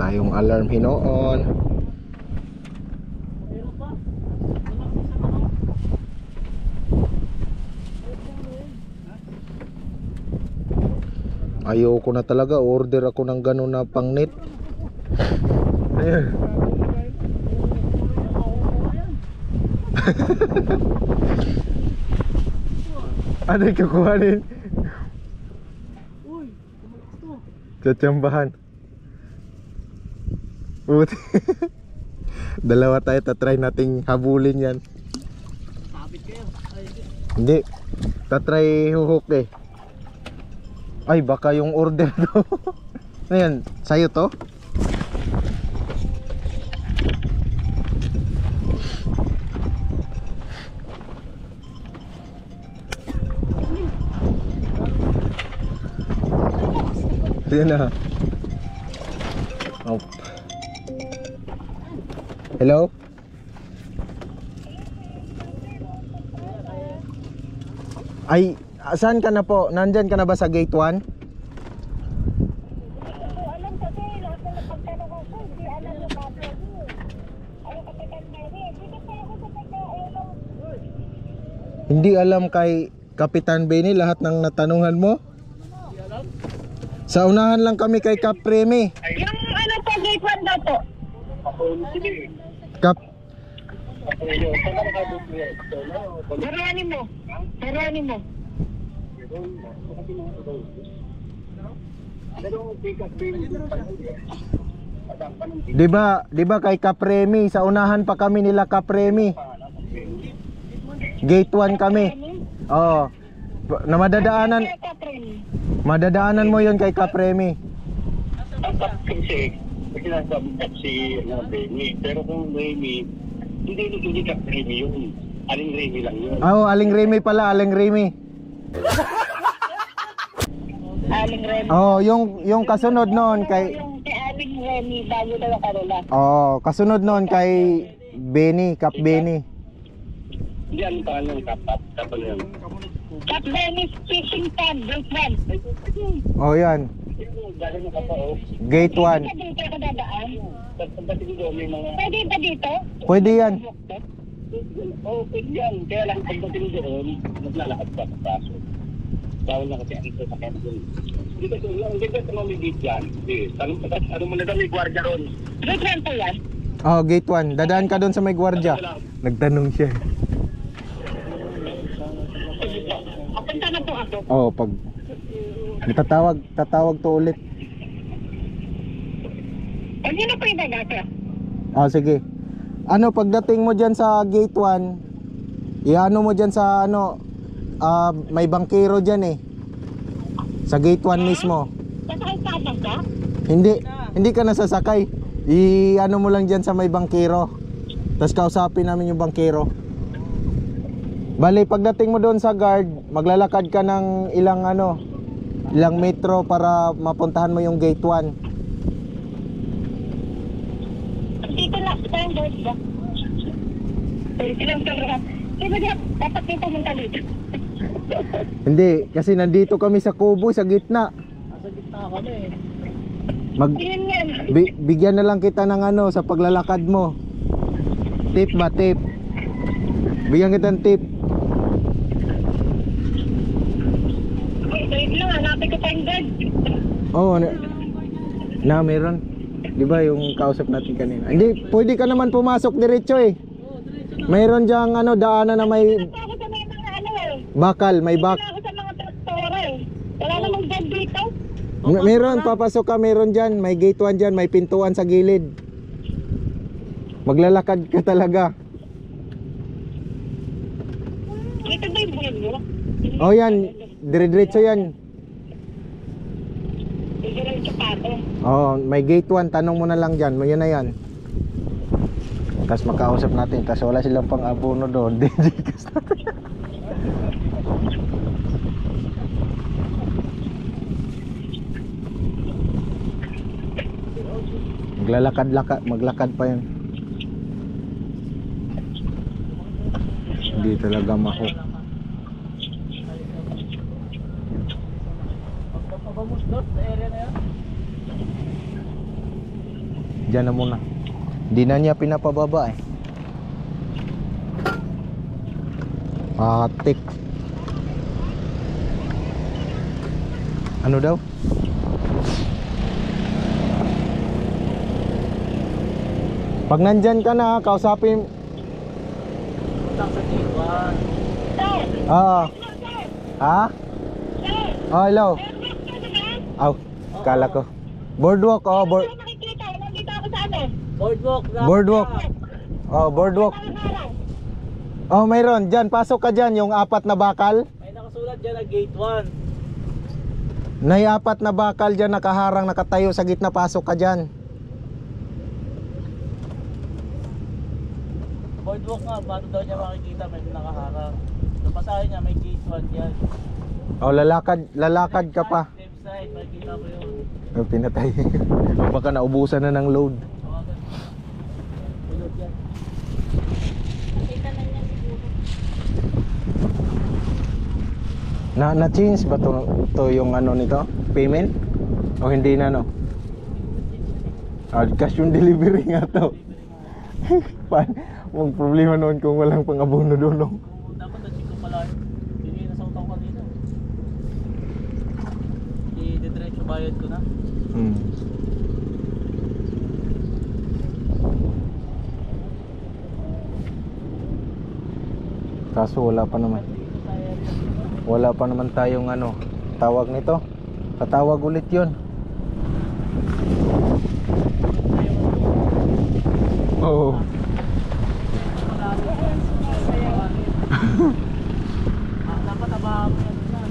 Tayong alarm hinoon. Ayoko na talaga, order ako ng gano'n na pang-net. Ayun. Ano yung kukuhanin? Tsatsambahan. Buti. Dalawa tayo, tatry nating habulin yan. Sabit kayo. Hindi, tatry huhuk eh. Ay, baka yung order to. Ayan, sa'yo to? Ayan na. Oh. Hello? Ay, saan ka na po? Nandyan ka na ba sa gate 1? Hindi alam kay Kapitan Benny lahat ng natanungan mo? Sa unahan lang kami kay Kap Premi. Yung ano po, gate 1 daw po. Kap, Haruanin mo. Haruanin mo. di ba kay Kap Premi, sa unahan pa kami nila Kap Premi. Gate 1 kami. Oo. Na madadaanan mo 'yon kay Kap Premi. Kasi sinasabi si Benny, pero kung Remy, hindi ka Remy yun. Aling Remy lang yun. Oo, Aling Remy pala, Aling Remy. Aling Remy. Oo, yung kasunod noon kay Yung kay Aling Remy, bago daw ang karula. Oo, kasunod noon kay Benny, Kap Benny. Hindi ang pangalan ng kapal yun. Kap Benny's Fishing Pond, gate 1. Oh, yan. Galing na kapao. Gate 1. Dito ako dadaan. Pati dito may mga... Pwede ba dito? Pwede yan. Oo, pwede yan. Kaya lang pagdating doon, naglalakad pa sa paso. Bawal na kasi ang sa kanya doon. Dito sa mga gate sa mga gate yan. Ano mo na daw may gwardiya ron? Gate 1 po yan. Oh, gate 1. Dadaan ka doon sa may gwardiya. Nagtanong siya. Papunta na po ako. Oh, pag tatawag to ulit. Hindi na po yung bagata. Ah, sige. Ano, pagdating mo dyan sa gate 1, iano mo dyan sa ano, may bangkero dyan eh. Sa gate 1 mismo. Sasakay sa atas ka? Hindi ka nasasakay. I-ano mo lang dyan sa may bangkero. Tapos kausapin namin yung bangkero. Bali, pagdating mo doon sa guard, maglalakad ka ng ilang metro para mapuntahan mo yung gate 1. Dito na, ito yung board ba? Ilang talaga. Diba diba, dapat dito pumunta dito. Hindi, kasi nandito kami sa kubo, sa gitna. Nasa gitna ako na eh. Yun yan. Bigyan na lang kita ng sa paglalakad mo. Tip ba, tip? Bigyan kita ng tip. Wait lang, hanapin ko pa yung guard. Oo, meron. Di ba yung kausap natin kanina? Hindi, pwede ka naman pumasok diretso eh. Mayroon diyang daanan na may Ako sa mga bakal, may Ako sa mga traktora eh. Wala namang guard dito. Meron, papasok ka, meron dyan. May gate 1 dyan, may pintuan sa gilid. Maglalakad ka talaga. Ito ba yung buwan mo? Oh yan, dire-diretso yan. Ito lang yung sapato. Oh, may gate 1, tanong mo na lang dyan. Yun na yan. Tapos makausap natin. Tapos wala silang pang abono doon. Maglakad pa yun. Hindi talaga maho. Pagpapamusdot sa area na yan. Diyan na muna. Hindi na niya pinapababa eh. Atik. Ano daw? Pag nandyan ka na, kausapin. Punta sa T1. Ah. Ha? Oh, hello. Aw, kala ko. Boardwalk, Nakikita, nandito ako sa ano? Boardwalk. boardwalk. Oh, boardwalk. Oh, mayroon. Diyan, pasok ka dyan. Yung 4 na bakal. May nakasulat dyan na gate 1. May 4 na bakal dyan, nakaharang, nakatayo sa gitna. Pasok ka dyan. Boardwalk nga, bago daw niya makikita may nakaharang. Sa pasahe niya may gate 1 yan. Oh, lalakad ka pa. Left side, makikita ko yun. Oh, pinatay. Baka naubusan na ng load. Tawagan. Bulod yan. Nakita na niya siguro. Na-change ba to yung nito? Payment? O hindi na cash yung delivery nga to. Wag problema noon kung walang pang-abono doon. Dapat na-check ko pala yun. Hindi na sa utang ko dito. Diretso bayad ko na. Kaso wala pa naman. Wala pa naman tayong tawag nito. Tatawag ulit yun. Oo. Dapat abahan mo na.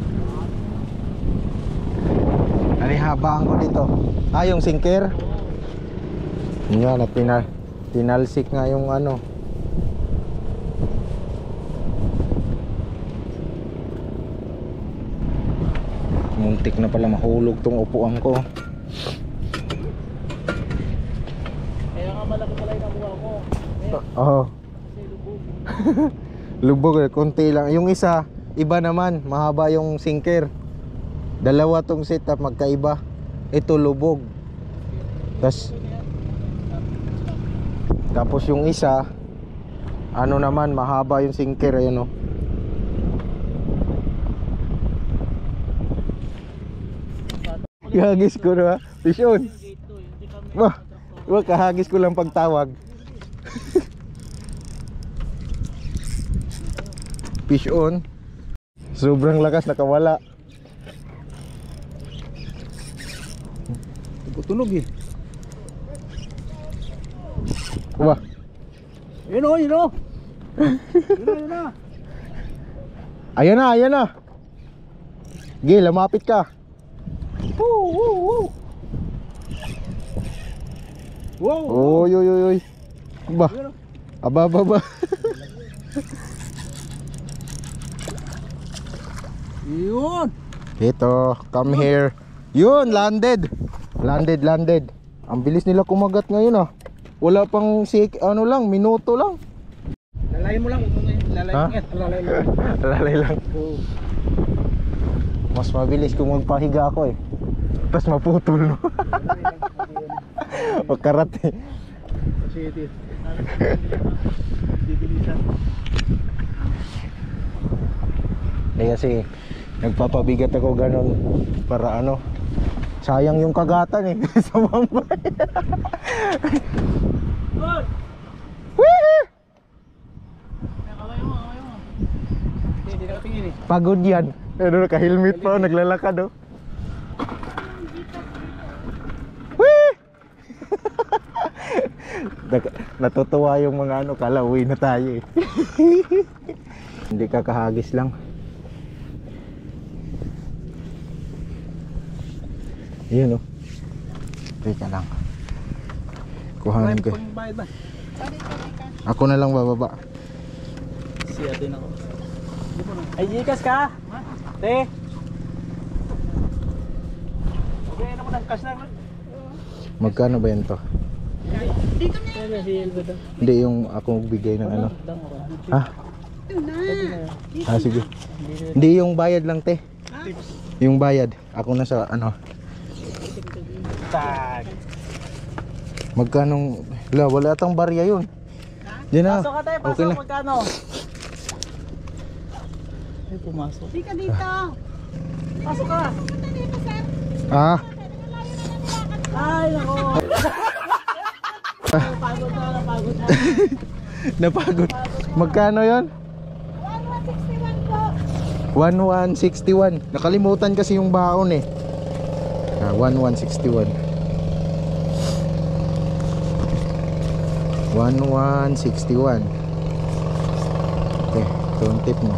Ano habaan ko dito? Yung sinker? Yan, tinalsik nga yung muntik na pala mahulog tong upuan ko. Kaya nga malaki pala yung nakuha ko. Oo. Kasi lubog. Lubog konti lang. Yung isa, iba naman, mahaba yung sinker. Dalawa tong setup, magkaiba. Ito lubog. Tapos yung isa, naman, mahaba yung sinker, ayun Kahagis ko na, Pishon. Wah, kahagis ko lang pagtawag. Fish on. Sobrang lakas, nakawala. Tunog eh. Wah. Yun o, yun o. Yun na. Ayan na, ayan na. Gil, lumapit ka. Woo, woo, woo. Wow. Oy, oy, oy, oy. Ba. Aba, aba, aba. Yun. Ito, come here. Yun, landed. Landed, landed. Ang bilis nila kumagat ngayon ah. Wala pang ano lang, minuto lang. Lalay mo lang. Lalay Ha? mo yan. Lalay lang. Lalay lang. Oo. Mas mabilis kung magpahiga ako eh. Tapos maputol no. Pagkarat eh. Kasi ito. Bibilisan. Eh kasi nagpapabigat ako ganon para ano. Sayang yung kagatan eh. Sa mambay. Wee! Hindi ka tingin eh. Pagod yan. Ano, naka-helmet pa, naglalakad oh. Wee! Natutuwa yung mga ano, kala uwi na tayo eh. Hindi ka kahagis lang. Yun oh. Teka lang. Kuhanin ko. Bayad ba? Ako na lang bababa. Si ate na ako. Ay, Gcash ka? Te? Okay, ano mo ng cash na? Magkano ba yan to? Dito na. Si Elba daw. Hindi yung ako magbigay ng ano. Ha? Dito na. Ah sige. Hindi yung bayad lang te. Yung bayad. Ako na sa ano. Tag. Magkanong wala atang barya yun. Diyan na. Pasok ka tayo, pasok. Okay na. Magkano? Ay, pumasok. Di ka dito. Pasok ka. Ah. Ay, nako. Napagod na, napagod na. Napagod. Magkano yon? 1161. Nakalimutan kasi yung baon eh. Ah, 1161. 1161. Okay, ito yung tip mo.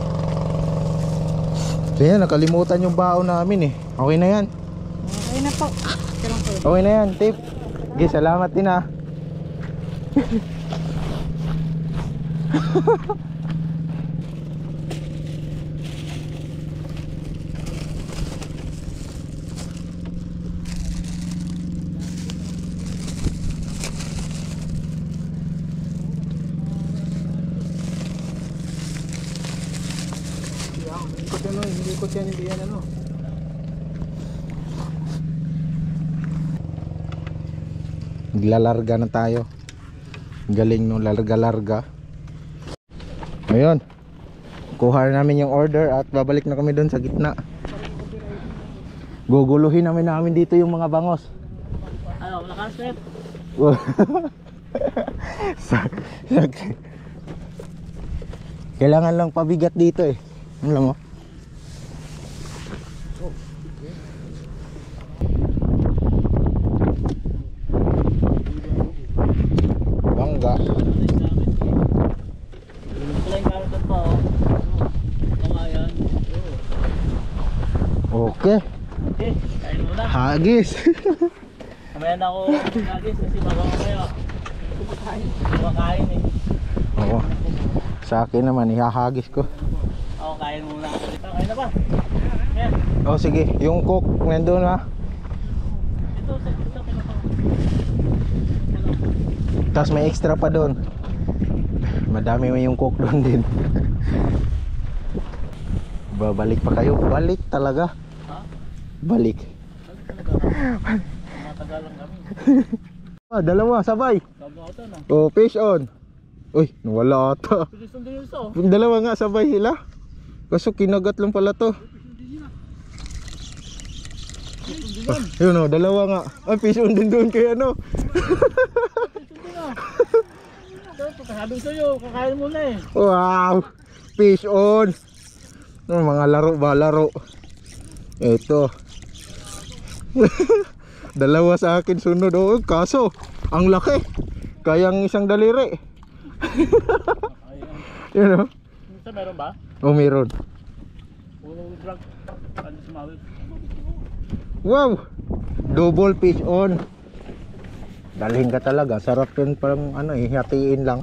So yan, nakalimutan yung baon namin eh. Okay na yan. Okay na po. Okay na yan, tip. Okay, salamat din ah. Hindi ko yan, hindi yan ano. Naglalarga na tayo. Galing nung larga-larga. Ngayon, kuha na namin yung order at babalik na kami doon sa gitna. Guguluhin namin dito yung mga bangos. Ano, nakaset? Kailangan lang pabigat dito eh. Alam mo? Bangga. Wala yung karton pa, oh. Tama yan. Okay. Okay, kain muna. Hagis. Mamaya na ako nagagis kasi baka mamaya. Kumakain eh. Oo. Sa akin naman, ihahagis ko. Ako kain muna. Kain na ba? Yan. Oh sige, yung cook nandun ha. Ito, kinuha. Tapos may extra pa doon. Madami mo yung cook doon din. Babalik pa kayo. Balik talaga. Ha? Balik. Matagal lang kami. Dalawa sabay. Sabi ako ito na. Oh, fish on. Uy, nawala ata. Pilis ng dilis oh. Yung dalawa nga sabay sila. Kaso kinagat lang pala to. Yun o, dalawa nga. Ay, fish on din doon kay ano. Sabi ko sa'yo, kakain muna eh. Wow. fish on. Mga laro ba, laro. Ito. Dalawa sa akin sunod. Oh, kaso ang laki. Kayang isang daliri. Yun, oh. Ito meron ba? Oh, meron. Vlog. Ano sumawit? Wow! Double fish on. Dalhin ka talaga. Sarap yun, parang ano eh, hatiin lang.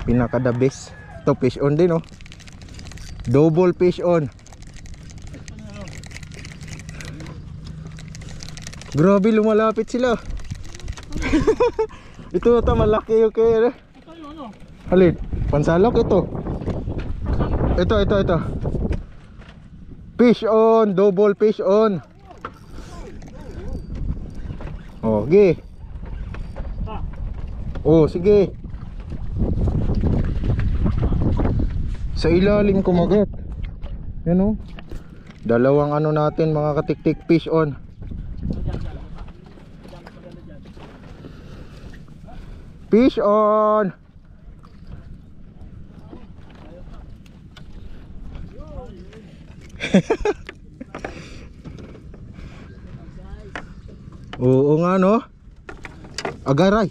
Pinaka the best. Ito fish on din, oh. Double fish on. Grabe, lumalapit sila. Ito ata malaki yung kaya. Ito yung ano? Halin, pansalok ito. Ito. Fish on, double fish on. Oh, sige. Oh, sige. Sa ilalim kumagat. Yan, oh. Dalawang ano natin mga katiktik fish on. Fish on. Oo nga, no? Agaray.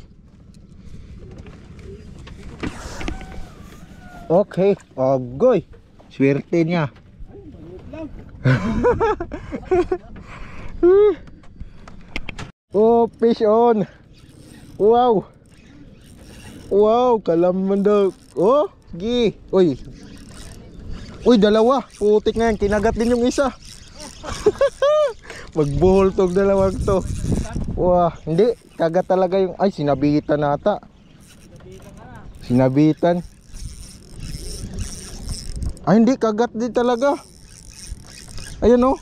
Okay, agoy. Swerte niya. Oh, fish on. Wow. Wow, kalaman daw. Oh, gi. Uy. Uy, dalawa. Putik nga yan. Kinagat din yung isa. Magbuhol tong dalawang to. Wah, hindi. Kagat talaga yung... Ay, sinabitan nata. Sinabitan. Ay, hindi. Kagat din talaga. Ayun, oh.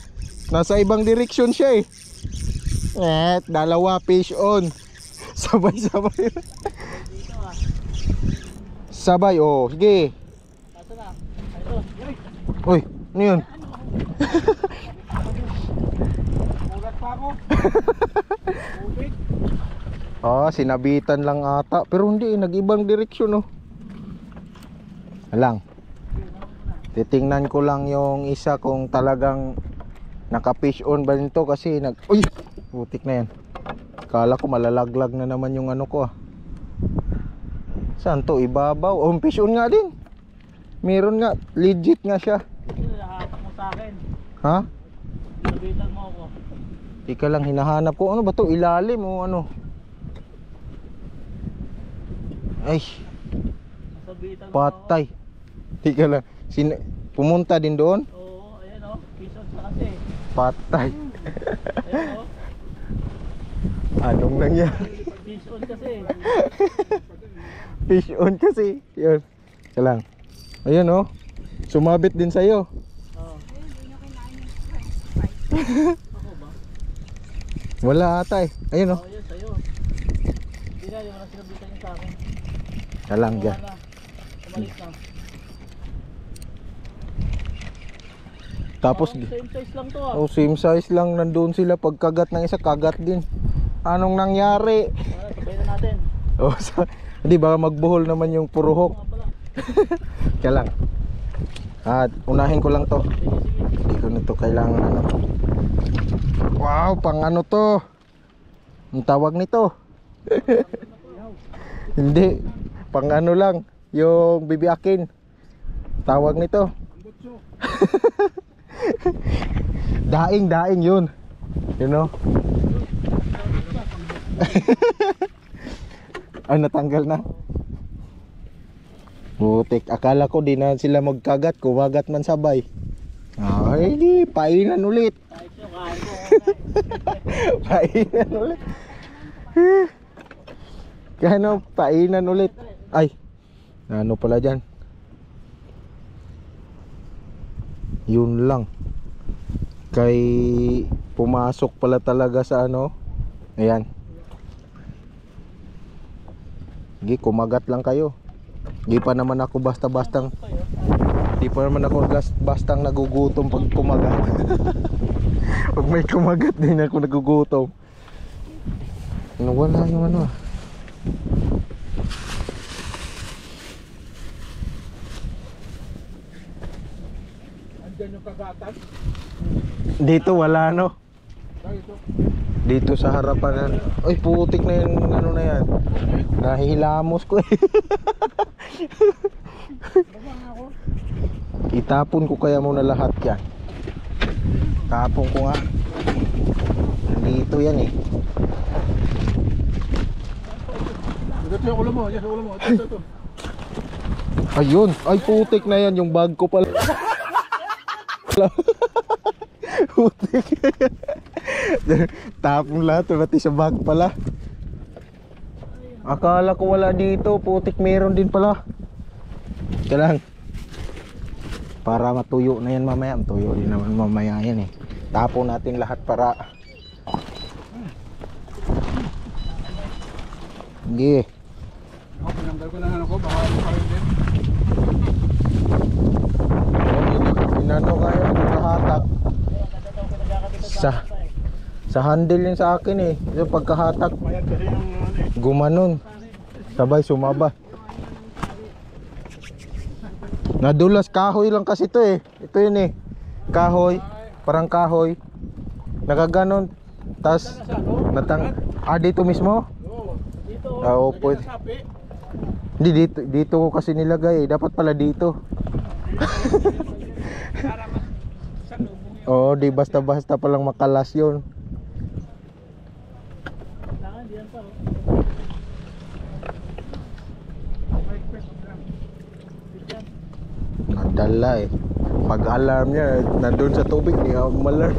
Nasa ibang direksyon siya eh. Dalawa fish on. Sabay-sabay. Sabay, oh. Sige. Uy, ano yun? Sinabitan lang ata. Pero hindi, nag-ibang direksyon, oh. Alang. Titingnan ko lang yung isa kung talagang naka-fish on ba nito kasi Uy! Putik na yan. Kala ko malalaglag na naman yung ano ko, ah. Saan to? Ibabaw? Oh, fish on nga din. Meron nga. Legit nga siya. Hinahatak mo sa akin. Ha? Sabitan mo ako. Ika lang, hinahanap ko. Ano ba to? Ilalim o ano? Ay, Sabitan mo patay. Tika lang. Pumunta din doon? ako. Oo, ayan o. Fish on sa kasi. Patay. Ayan o. Anong nangyari? Fish on kasi. Fish on kasi. Yun. Ika lang. Ayun, oh. Sumabit din sa'yo. Oo. Ako ba? Wala ata eh. Ayun, oh. Oo, yun sa'yo. Hindi na, yung walang sinabitan yung sa akin. Ika lang dyan. Wala. Umalis na. Tapos, Same size lang to ah. oh, same size lang. Nandun sila. Pagkagat ng isa, kagat din. Anong nangyari? Wala, sabay na natin. Oh, hindi baka magbuhol naman yung puruhok. Nga pala. Kaya lang. Unahin ko lang to. Hindi ko na to kailangan ano. Wow, pang ano to? Ang tawag nito? Hindi. Pang ano lang. Yung bibiakin. Tawag nito. Daing yun. You know? Ay, natanggal na. Butik, akala ko di na sila magkagat, kumagat man sabay. Ay, di, painan ulit. Kahit yung kain ko. Painan ulit. Kano, painan ulit. Ay, ano pala dyan? Yun lang. Kay pumasok pala talaga sa ano. Ayan. Gi, kumagat lang kayo. Di pa naman ako basta-bastang nagugutom pag kumagat. Pag may kumagat din ako nagugutom. Wala yung ano. dyan yung kagatan. Dito wala no. Dito. Dito sa harapan yan. Ay putik na yung ano na yan. Nahihilamos ko eh. Itapon ko kaya muna lahat yan. Tapon ko nga. Nandito yan eh. Ito yung ulo mo, yan yung ulo mo. Ito. Ayun. Ay putik na yan. Yung bag ko pala. Putik. Tapon lahat. Pati sa bag pala. Akala ko wala dito. Putik meron din pala. Ito lang. Para matuyo na yan mamaya. Matuyo din naman mamaya yan eh. Tapon natin lahat para. Sige. Ako, pinanggal ko lang ano ko, baka kayo din. Inano kayo, pagkahatak. Sa handle yun sa akin eh. Yung pagkahatak, Mayat kasi yung gumanon. Sabay sumaba. Nadulas, kahoy lang kasi ito eh. Ito yun eh. Kahoy, parang kahoy. Nakaganon. Tas, dito mismo? Oo, pwede. sapi. Hindi, dito ko kasi nilagay eh. Dapat pala dito. Oo, di basta-basta palang makalas yun. Nadala eh. Pag alarm niya, nandun sa tubig, di ako malarm.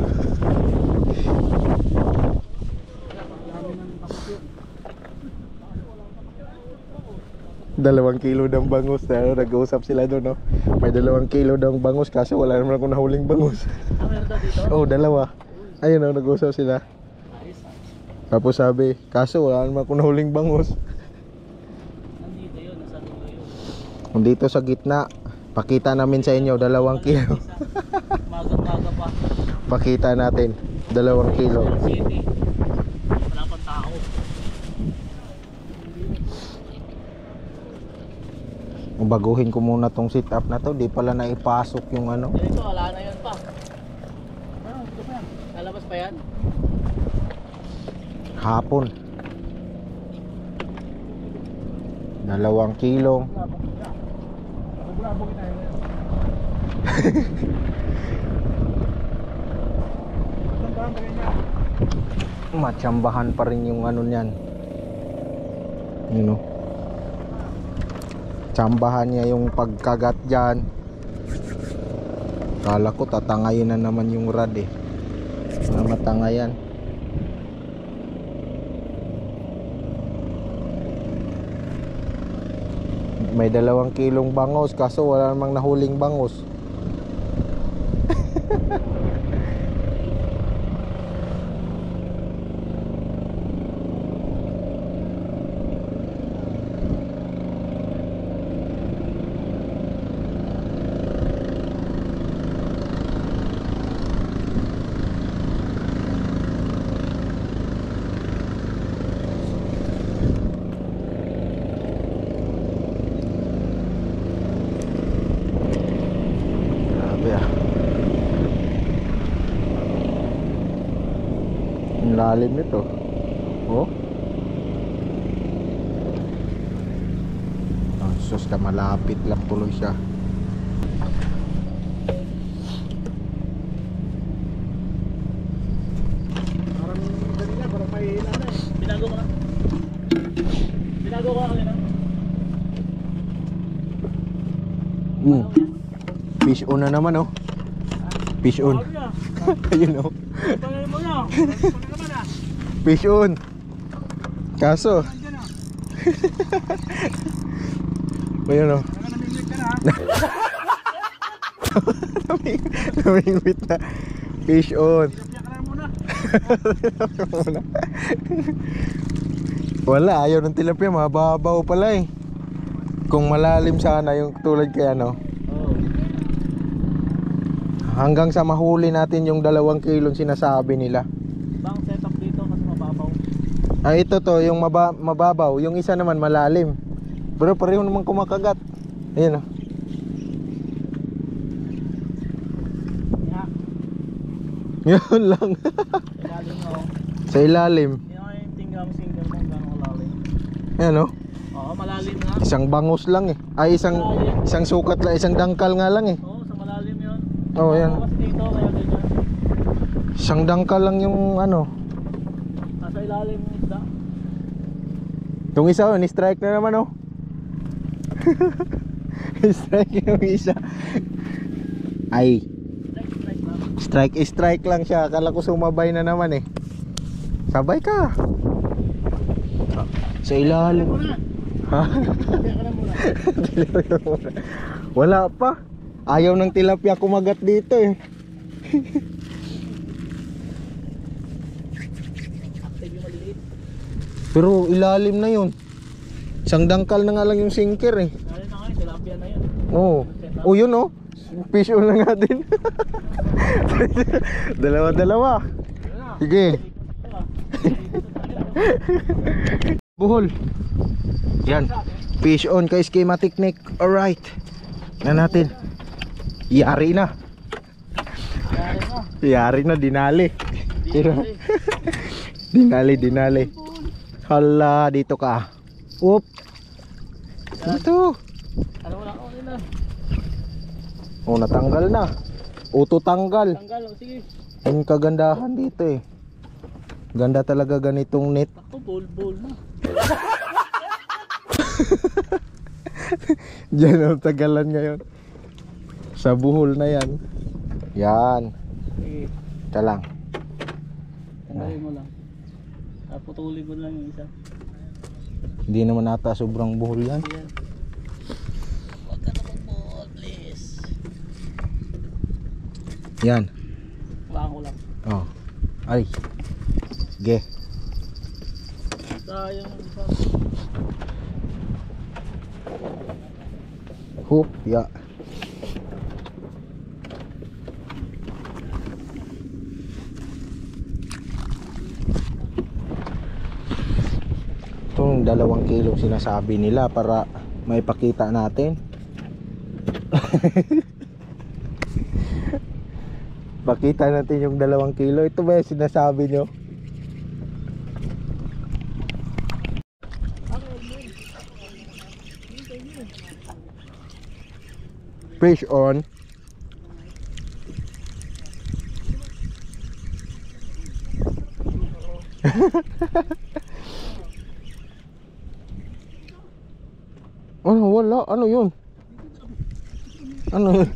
Dalawang kilo ng bangus. Nag-uusap sila doon, no? May 2 kilo ng bangus kasi wala naman akong nahuling bangus. Oh, dalawa. Ayun, no, nag-uusap sila. Tapos sabi, kaso wala naman akong nahuling bangus. Nandito yun, nasa dulo yun. Nandito sa gitna. Pakita namin sa inyo 2 kilo. Maga-maga pa. Pakita natin 2 kilo. City. Wala pang tao. Baguhin ko muna tong sit up na to. Di pala naipasok yung ano. Dito, wala na yun pa. Lalabas pa yan? Hapon 2 kilo. Matsambahan pa rin yung ano niyan. You know. Tsambahan niya yung pagkagat dyan. Kala ko tatangayin na naman yung rad eh. Matangayan. May 2 kilong bangos kaso wala namang nahuling bangos. Ang lalim nito. Oh. Ang sus ka, malapit lang tuloy siya. Parang kanina, parang may hila na eh. Binago ko na. Binago ko kanina. Fish on na naman oh. Fish on. Ayun oh. Pagay mo na. Pagay naman ah. Fish on. Kaso. Ayun oh. Namimik ka na ha. Namingwit na. Fish on. Piyak ka na muna. Wala, ayaw ng tilapia, mababaw pala eh. Kung malalim sana yung tulad kay ano. Hanggang sa mahuli natin yung 2 kilong sinasabi nila. Bang setup dito kasi mababaw. Ay ito to, yung mababaw. Yung isa naman malalim. Pero pareho naman kumakagat. Ayun oh. Yun lang. Ilalim nga oh. Sa ilalim. Hindi nga yung tingga mo single mo gano'ng kalalim. Ayan o. Oo, malalim nga. Isang bangus lang eh. Ay, isang sukat lang. Isang dangkal nga lang eh. Oo, sa malalim yun. Oo, yan. Kasi dito, kaya ganyan. Isang dangkal lang yung ano. Nasa ilalim yung isda. Itong isa oh, ni-strike na naman oh. Strike yung isa. Ay, strike lang siya. Akala ko sumabay na naman eh. Sabay ka. Sa ilalim. Ha? Wala pa. Ayaw ng tilapia kumagat dito eh. Pero ilalim na yun. Isang dangkal na nga lang yung sinker eh. Ilalim na nga yun, tilapia na yun. Oo. Oh, yun oh. Fish on na nga din. Dalawa. Sige. Buhol. Yan. Fish on kay Schema Technique. Alright. Na natin. Yari na. Yari na, dinali. Dinali. Hala, dito ka. Oop. Dito. Ano wala ko nila. Oh, natanggal na. Auto tanggal. Tanggal, oh, sige. Yung kagandahan dito eh. Ganda talaga ganitong net. Ako, bol na. Diyan ang tagalan ngayon. Sa buhol na yan. Yan. Sige, Ito lang. tanggalin mo lang. Putulin ko lang yung isa. Hindi naman ata sobrang buhol yan. Yan. Huwag ka na mag-ball, please. Yan. Huwag ko lang. Oh. Ay. Sige. Sayang yung isa. Hoop. Ya. Itong 2 kilo sinasabi nila para maipakita natin. Pakita natin yung 2 kilo. Ito ba yung sinasabi nyo? Fish on. Ano, wala. Ano yun? Ano yun?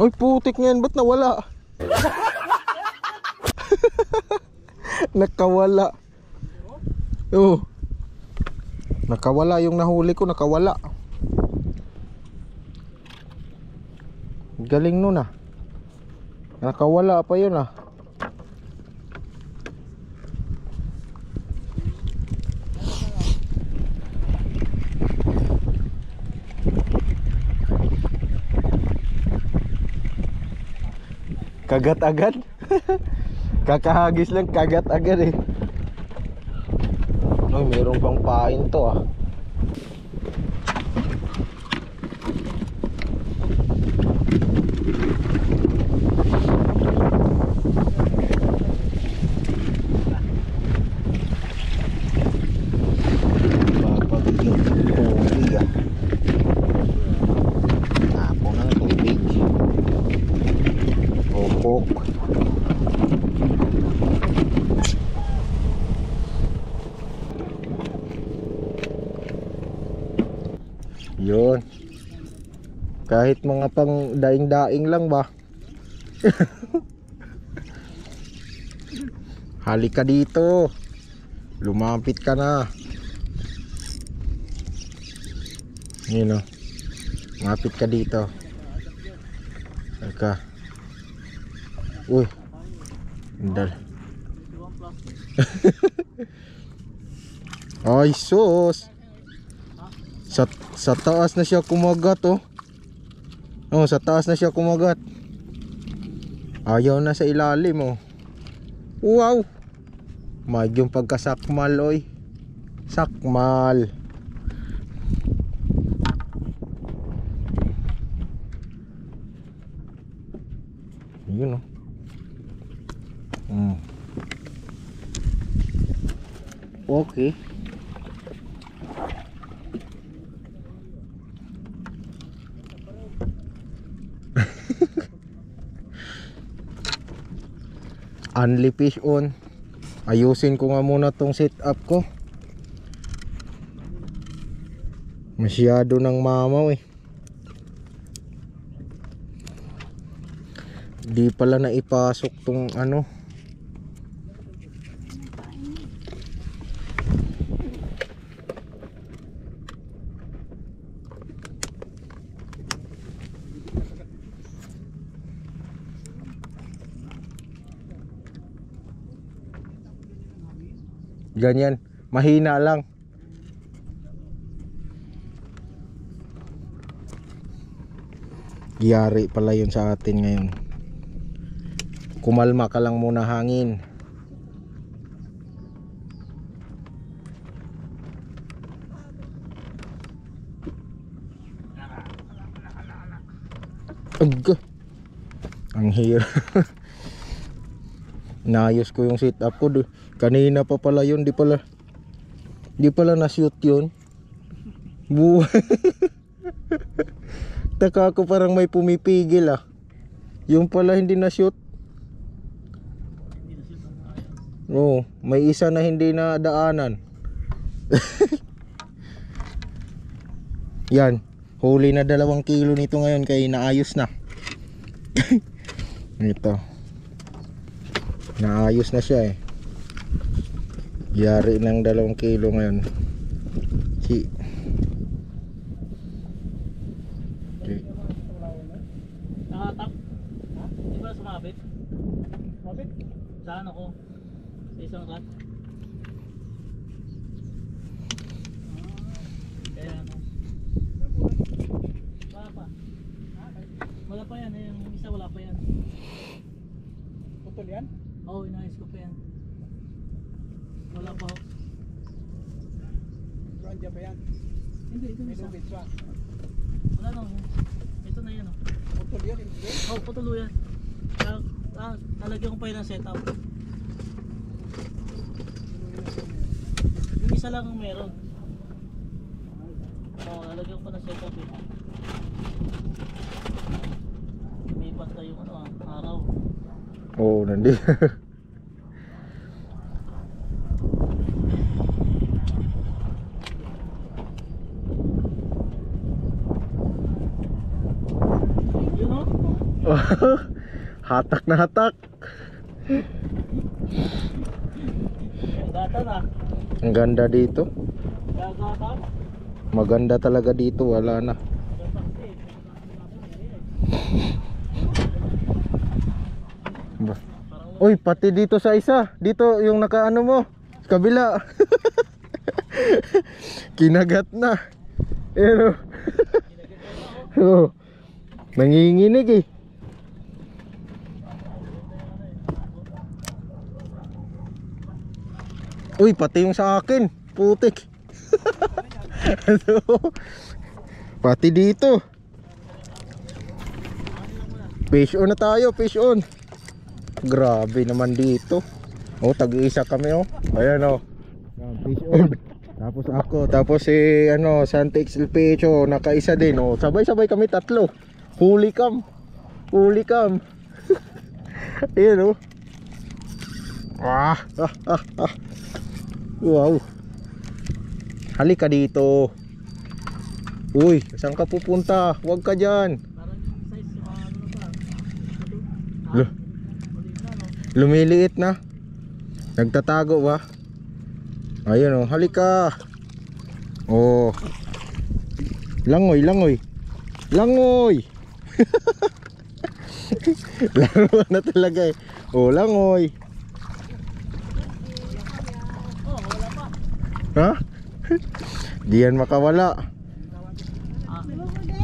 Ay, putik nga yan. Ba't nawala? Nakawala. Oo. Nakawala yung nahuli ko. Nakawala. Galing nun ah. Nakawala pa yun ah. Kagat agad. Kakahagis lang, kagat agad eh. Ay, mayroon pang pain to ah. Babagyo tubig ah. Tapo ng tubig. Opok. Yun. Kahit mga pang daing-daing lang ba. Halika dito. Lumapit ka na. Yun o. Lumapit ka dito. Halika. Uy. Andal. Ay sus. Sa taas na siya kumagat oh. Oh, sa taas na siya kumagat. Ayaw na sa ilalim oh. Wow. Magyong pagkasakmal oy. Sakmal. Yun oh. Okay. Only fish on. Ayusin ko nga muna tong setup ko. Masyado ng mamaw eh. Di pala na ipasok tong ano. Ganyan, mahina lang. Yari pala yun sa atin ngayon. Kumalma ka lang muna hangin. Ugh. Ang hirap. Naayos ko yung setup ko. Kanina pa pala yun, di pala na-shoot yun. Taka ko parang may pumipigil ah. Yung pala hindi na-shoot. Oo, may isa na hindi na daanan. Yan, huli na 2 kilo nito ngayon kaya naayos na. Ito. Naayos na siya eh. Yari ng 2 kilo ngayon. Okay. Nakatap? Di ba sumabit? Sumabit? Saan ako? Sa isang rat? Kaya ano? Wala pa. Wala pa yan. Yung isa wala pa yan. Putol yan? Oo, inayos ko pa yan. Wala pa ako. Andiyan pa yan? Hindi, ito May isa. lubid siya. Wala na. Ito na yan. Putol yan, hindi? Oh, putulo yan. Talagyan ko pa yun ng setup. Yung isa lang ang meron. Oh, lalagyan ko pa ng setup yun. Lumipas na yung araw. Oo, nandito. Yun o. Hatak na hatak. Gata na. Ang ganda dito. Gata. Maganda talaga dito, wala na. Uy, pati dito sa isa. Dito yung nakaano mo. Kabila. Kinagat na. Pero oh, nanginginig eh. Uy, pati yung sa akin. Putik. Pati dito. Fish on na tayo, fish on. Grabe naman dito. Oh, tag-iisa kami oh. Ayan oh. Fish on. Tapos ako, tapos si Santa XLPH oh, nakaisa din oh. Sabay-sabay kami 3. Huli cam. Huli cam. Ayan oh. Wow. Halika dito. Uy, saan ka pupunta? Huwag ka dyan. Parang yung size yung ano ba? Lumiliit na. Nagtatago ba? Ayun oh, halika. Oh. Langoy, langoy. Langoy. Laro na talaga eh. Oh, langoy. Oh, wala pa. Ha? Di yan makawala.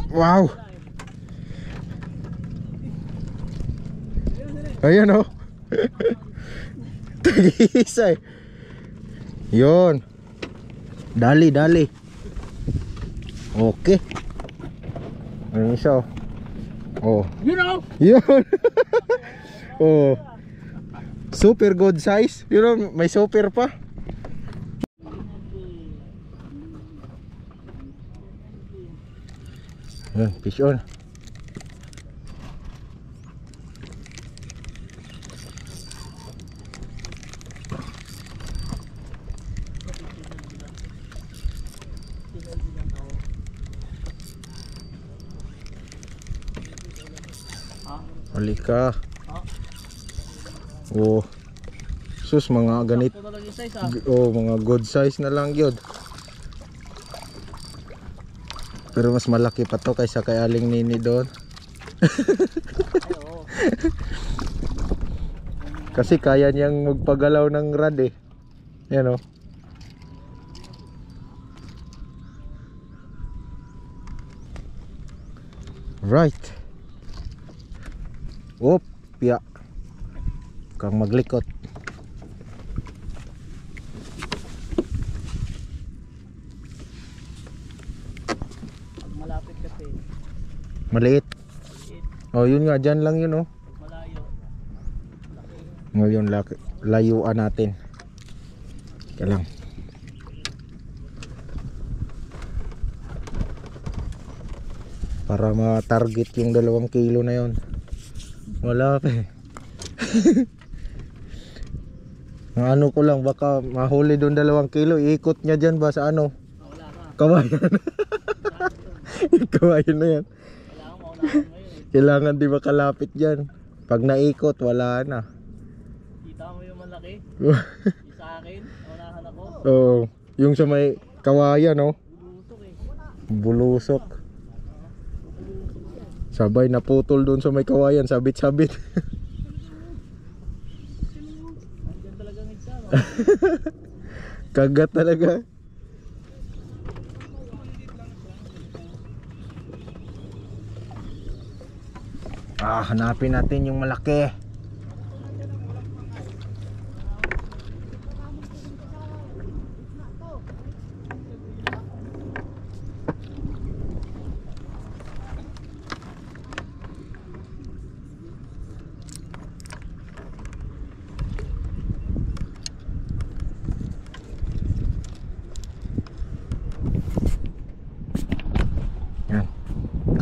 Wow. Ayan oh. Tag-isa eh. Yun. Dali, dali. Okay. Ayun isa oh. Oh. You know. Yun. Oh. Super good size. You know, may super pa. Yan, fish on. Halika. Oh. Sus, mga ganit. Ito talaga yung size Oh, mga good size na lang yun. Pero mas malaki pa to kaysa kay Aling Nini doon. Kasi kaya niyang magpagalaw ng rad eh. Yan oh. Right. Op, ya. Kang maglikot. Malapit kasi. Maliit. Oh, yun nga, dyan lang yun oh. Malayo. Ngayon layuan natin. Kaya lang. Para ma-target yung 2 kilo na yun. Wala pa eh. Ang ano ko lang, baka mahuli doon 2 kilo. Iikot niya dyan ba sa ano? Wala ka. Kawayan. Kawayan na yan. Wala kang maunahan ngayon eh. Kailangan di ba kalapit dyan. Pag naikot, wala na. Kita mo yung malaki? Yung sa akin, maunahan ako. Oo. Yung sa may kawayan no? Bulusok eh. Bulusok. Sabay naputol doon sa may kawayan, sabit-sabit. Andyan talagang isa, no? Kagat talaga. Hanapin natin yung malaki.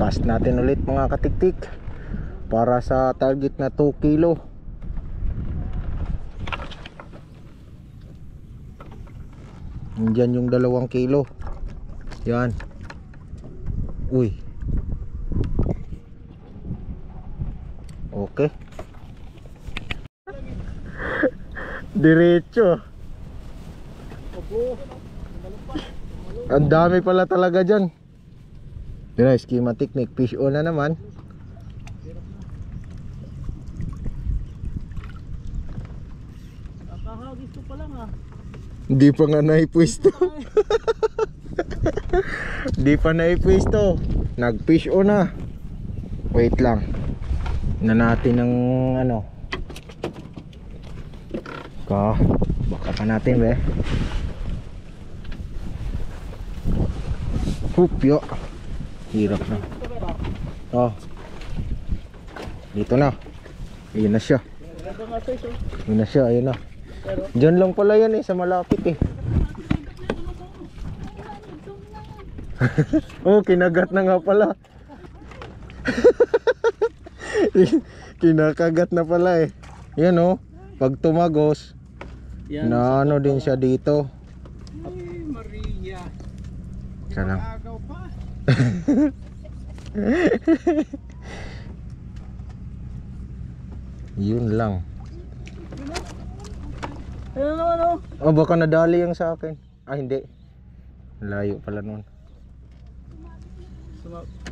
Cast natin ulit mga katiktik para sa target na 2 kilo. Diyan yung 2 kilo. Yan. Uy. Okay. Diretso. Ang dami pala talaga dyan. Tira, schema technique, fish on na naman. Kakahagis ko pa lang ah. Hindi pa nga naipwisto. Hindi pa naipwisto. Nag-fish on na. Wait lang. Na natin ng ano. Baka pa natin be. Hupyo. Hirap na. Oh. Dito na. Ayun na siya. Ayun na siya, ayun na. Diyan lang pala yan eh, sa malapit eh. Oh, kinagat na nga pala. Kinakagat na pala eh. Yan oh, pag tumagos, Yan, na ano din siya dito. Maria. Siya lang. Agaw pa. Yun lang. ayun naman oh. Oh, baka nadali yung sa akin. Ah, hindi. Layo pala nun.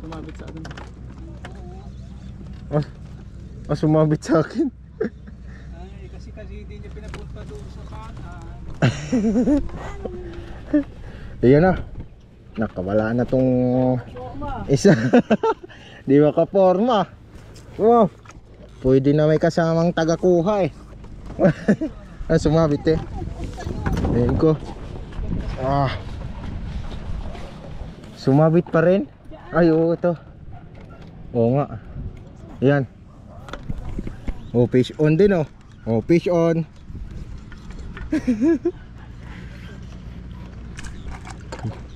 Sumabit sa akin. Sumabit sa akin. Ay, kasi hindi niya pinapunta doon sa kanan. Ayan na. Nakawala na tong isa. Di makaporma. Wow. Pwede na may kasamang tagakuha eh. Sumabit eh. Ayan ko. Sumabit pa rin. Ay, oo, ito. Oo nga. Ayan. Oh, fish on din oh. Oh, fish on.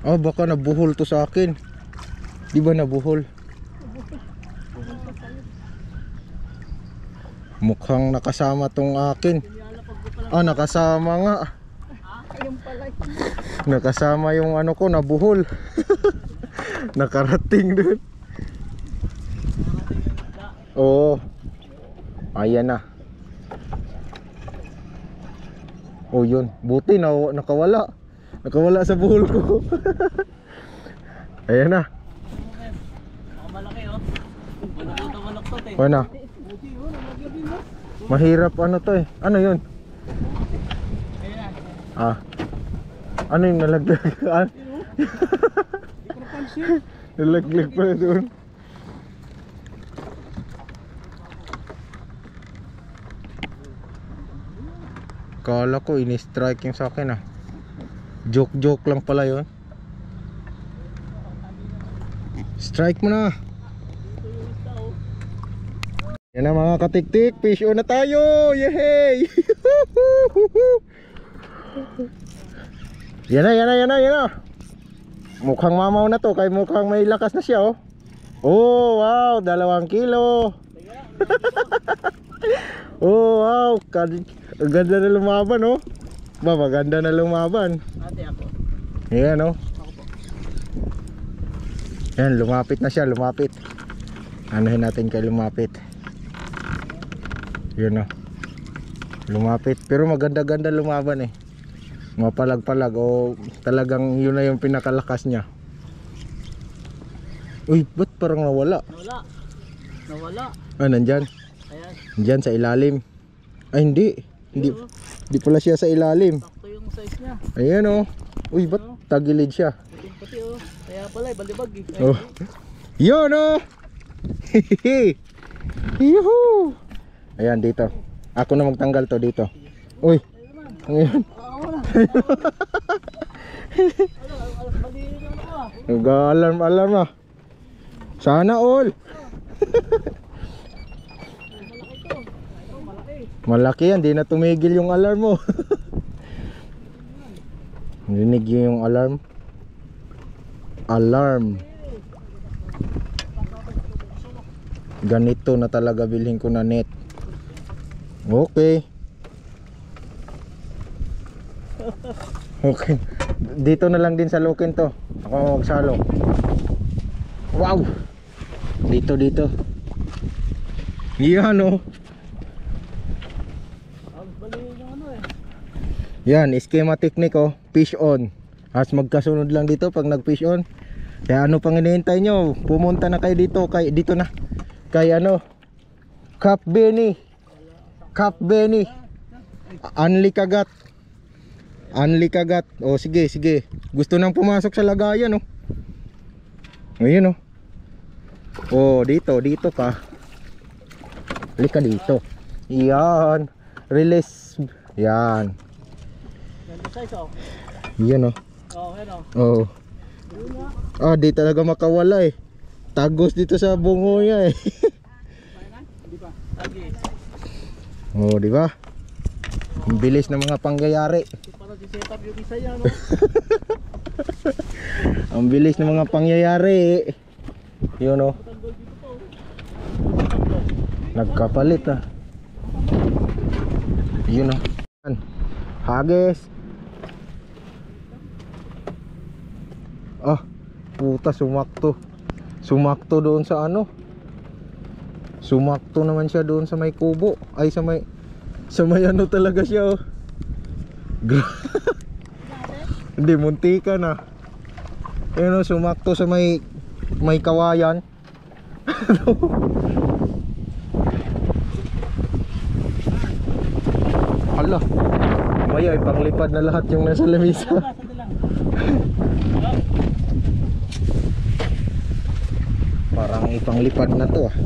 Ah, baka nabuhol to sa akin. Di ba nabuhol? Mukhang nakasama tong akin. Ah, nakasama nga. Nakasama yung ano ko, nabuhol. Nakarating dun. Oo. Ayan na. Oh, yun. Buti na nakawala. Nakawala sa buhol ko. Ayan na. Malaki oh. Malaki eh. Ano? Mahirap ano to eh. Ano yun? Ah. Ano yung nalaglag? Ah? Nalaglag pala doon. Kala ko ini-strike yung sa akin ah. Joke lang pala yun. Strike mo na. Yan na mga katiktik, fish on na tayo. Yehey. Yan na. Mukhang mamaw na to, kay mukhang may lakas na siya oh. Oh wow, 2 kilo. Oh wow, ang ganda na lumaban oh. Ba, maganda na lumaban. Ate ako. Yan oh. Yan, lumapit na siya, lumapit. Anuhin natin kay lumapit. Yan oh. Lumapit, pero maganda-ganda lumaban eh. Mapalag-palag o talagang yun na yung pinakalakas niya. Uy, ba't parang nawala? Nawala. Ah, nandyan. Ayan. Nandyan sa ilalim. Ay, hindi. Hindi pala siya sa ilalim. Sakto yung size niya. Ayan oh. Uy, ba't tagilid siya? Puti oh. Kaya pala balibag eh. Oh. Yun oh. Yuhu. Ayan dito. Ako na magtanggal to dito. Uy. Ngayon. Nag-alarm ah. Sana all. Malaki yan, di na tumigil yung alarm mo. Rinig yung alarm. Alarm. Ganito na talaga bilhin ko na net. Okay. Okay. Dito na lang din sa lukin to. Ako magsalo. Wow. Dito. Yan oh. Yan, schema technique oh. Fish on. As magkasunod lang dito pag nag-fish on. Kaya ano pang hinihintay nyo? Pumunta na kayo dito. Dito na. Kay ano? Cap Benny. Anli kagat. Oh sige. Gusto nang pumasok sa lagayan oh. Ayun oh. Oh, dito ka. Halika dito. Yan. Release. Yan. Ganda size oh. Yan oh. Oh, yan Oh. oh. Ah, di talaga makawala eh. Tagos dito sa bungo niya eh. Oh, di ba? Ang bilis ng mga pangyayari. Para di-set up yung isa yan, no? Ang bilis ng mga pangyayari. Yun oh. Nagkapalit ah. Yun oh. Hagis. Ah, puta, sumakto doon sa ano. Sumakto naman siya doon sa may kubo. Ay, sa may ano talaga siya oh. Hindi, muntika na. Ayun oh, sumakto sa may kawayan. Hala, maya ipanglipad na lahat yung nasa lamisa. Parang ipanglipad na to ah.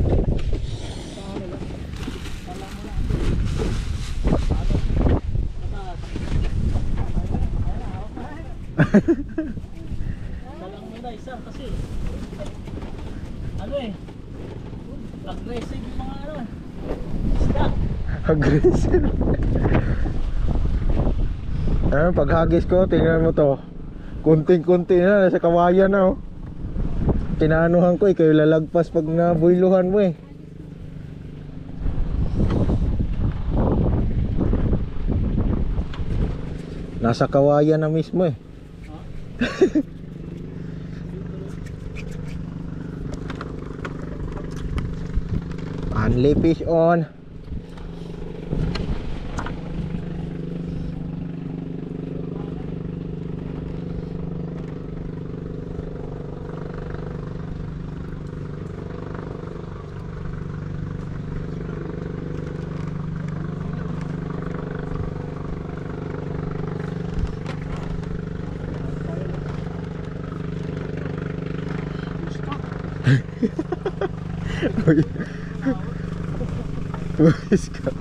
Dalang muna isa kasi ano eh, aggressive yung mga ano isda. Aggressive. Ayun, paghagis ko, tingnan mo to. Kunting-kunti na, nasa kawayan na oh. Tinanuhan ko kayo lalagpas pag nabuyluhan mo eh. Nasa kawayan na mismo eh. Only fish on. Buwis ka.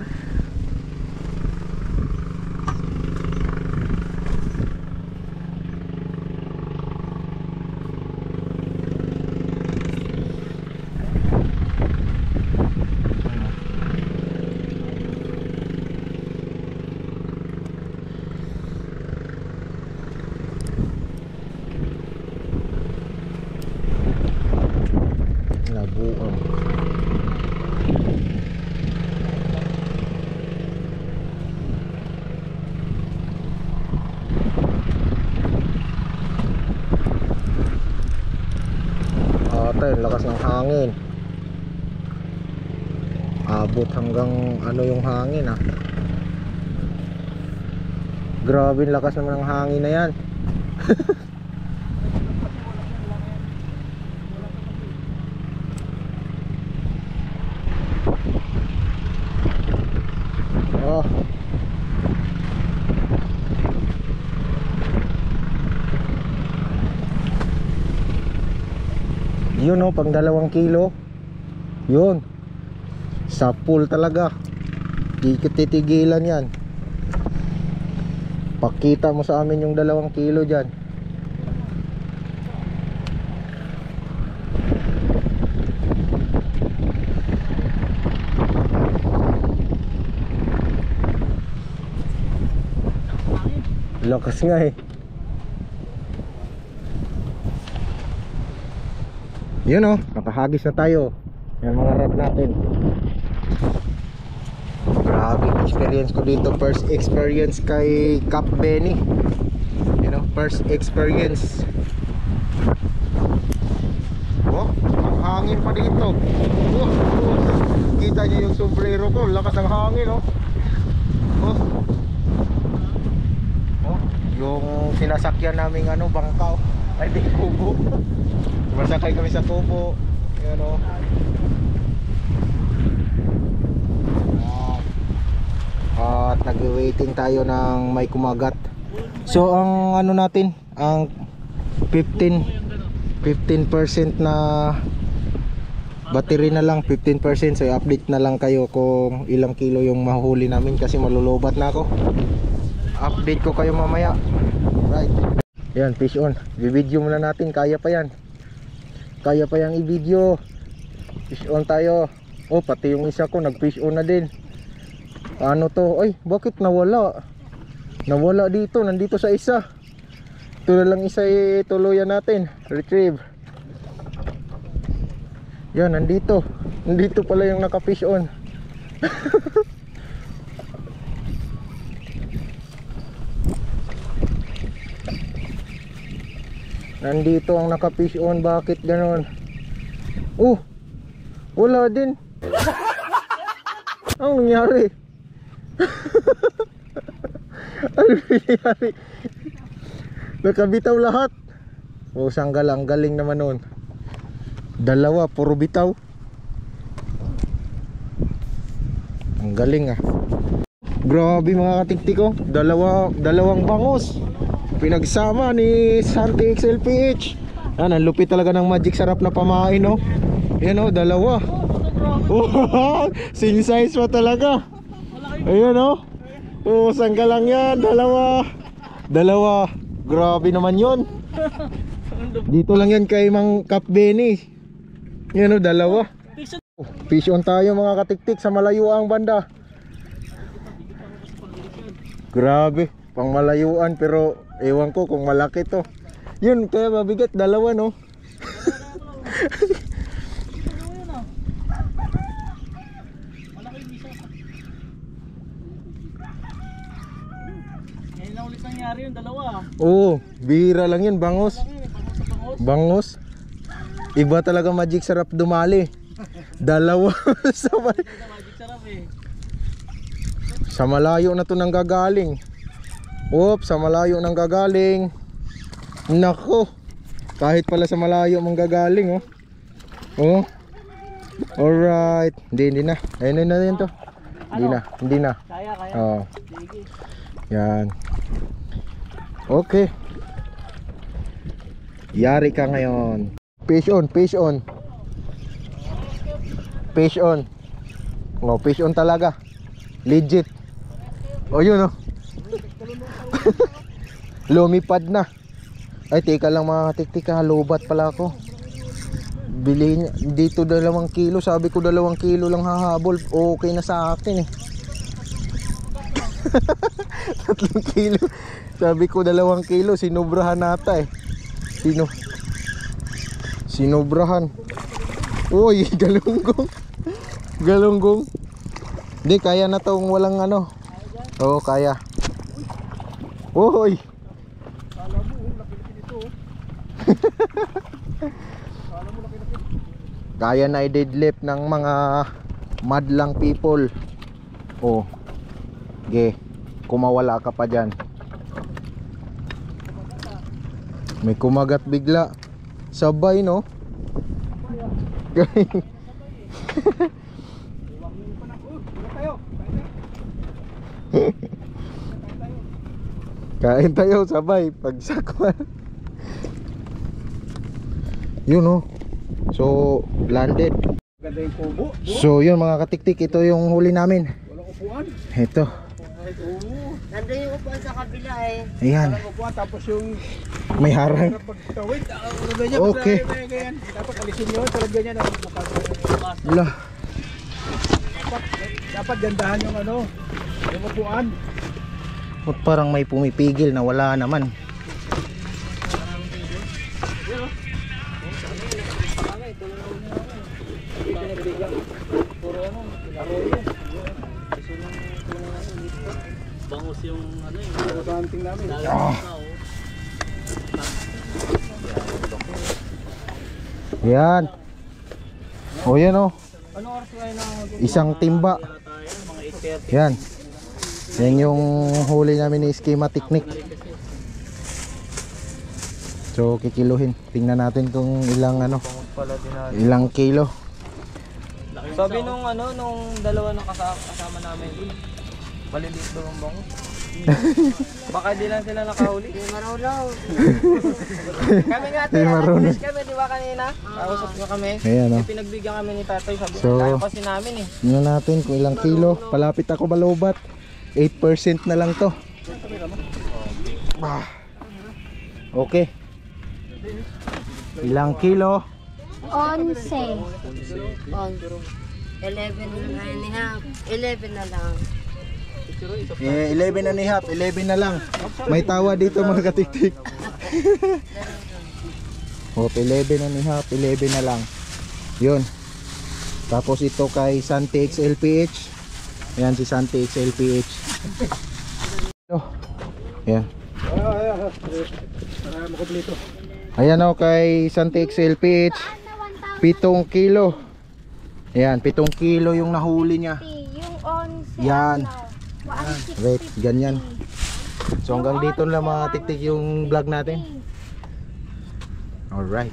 Labuan. Ate, lakas ng hangin. Abot hanggang ano yung hangin ah. Grabe yung lakas naman ng hangin na yan. Oh. Yun oh, pang 2 kilo. Yun. Sa pool talaga. Di titigilan yan. Pakita mo sa amin yung 2 kilo dyan. Lakas nga eh. Yun oh, nakahagis na tayo. Yan mga rod natin. Grabe experience ko dito. First experience kay Cap Benny. You know, first experience. Oh, ang hangin pa dito. Oh, kita niyo yung sombrero ko. Lakas ng hangin oh. Oh. Yung sinasakyan naming ano, bangka oh. Ay di, kubo. Masakay kami sa kubo. Yan o. At nag-waiting tayo ng may kumagat. So ang ano natin, ang 15% na battery na lang, 15%. So i-update na lang kayo kung ilang kilo yung mahuli namin kasi malulubat na ako. Update ko kayo mamaya. Right. Yan, fish on. I-video muna natin, kaya pa yan. Kaya pa yang i-video. Fish on tayo. Oh, pati yung isa ko nag-fish on na din. Ano to? Ay, bakit nawala? Nawala dito, nandito sa isa. Ito na lang isa ituluyan natin. Retrieve. Yan, nandito. Nandito pala yung naka-fish on. Nandito ang naka-fish on. Bakit ganon? Oh, wala din. Anong nangyari? Ano nangyari? Nakabitaw lahat. Oh, sanggal, ang galing naman nun. 2, puro bitaw. Ang galing ah. Grabe mga katiktik ko. Dalawang bangus pinagsama ni Santi XLPH. Yan, ang lupit talaga ng magic sarap na pamain no. Yan o, 2. Oh, sing size pa talaga. Ayun o. Oh, sangga lang yan. 2. Grabe naman yon. Dito lang yan kay Mang Cap Benny. Yan o, 2. Fish on tayo mga katiktik sa malayo ang banda. Grabe, pang malayuan pero ewan ko kung malaki to. Yun, kaya mabigat, dalawa no. Ngayon na ulit nangyari yung dalawa. Oo, bihira lang yun, bangos. Bangos sa bangos. Bangos. Iba talaga magic sarap dumali. Dalawa sa, Magic sarap eh. sa malayo na to nang gagaling. Sa malayo nang gagaling. Nako. Kahit pala sa malayo mong gagaling, oh. Oh. Alright. Hindi na. Ayun na din to. Hindi na. Kaya. Oh. Sige. Yan. Okay. Yari ka ngayon. Fish on. Fish on. Oh, fish on talaga. Legit. Oh, yun oh. Lumipad na. Ay, teka lang mga tiktik ha. Lobat pala ako. Bili niya. Dito 2 kilo. Sabi ko 2 kilo lang hahabol. Okay na sa akin eh. 3 kilo. Sabi ko 2 kilo. Sinubrahan nata eh. Sinubrahan. Uy, galunggong. Hindi, kaya na tong walang ano. Oo, kaya. Uy. Kaya na i-deadlift ng mga madlang people. Oh. Kumawala ka pa dyan. May kumagat bigla. Sabay no. Kain tayo sabay pagsakwan. Yun no. So landed. Ganda yung kubo. So yun mga katiktik, ito yung huli namin. Walang upuan. Ito. Nandun yung upuan sa kabila eh. Ayan. Walang upuan tapos yung May harang. pagtawid. Okay. Dapat alisin yun. Talagyan niya na. Lah. Dapat gandahan yung ano. Yung upuan. At parang may pumipigil na wala naman. Bangos yung ano yung Hunting namin. Yan. O yan o. Ano oras kayo na Isang timba. mga 8:30? Yan. Yan yung huli namin ni Schema Technique. So kikiluhin. Tingnan natin kung ilang ano. Ilang kilo. Sabi nung dalawa na kasama namin, malilit daw ang bango. Baka di lang sila nakahuli. Hindi marulaw. Kami nga Di marunong. kami, di ba kanina? Kausap nga kami. Ayan o. Pinagbigyan kami ni tatay, sabi So- tayo kasi namin eh. Tingnan natin kung ilang kilo. Palapit ako balobat. 8% na lang to. Okay. Ilang kilo? 11. 11 and a half. 11 na lang. 11 and a half, 11 na lang. May tawa dito mga katiktik. 11 and a half, 11 na lang. Yun. Tapos ito kay Santi XLPH. Ayan si Santi XLPH. Ayan. Para makumpleto. Ayan o kay Santi XLPH. 7 kilo. Ayan, 7 kilo yung nahuli niya. Yung 11. Yan. Wait, ganyan. So hanggang dito lang mga tiktik yung vlog natin. Alright.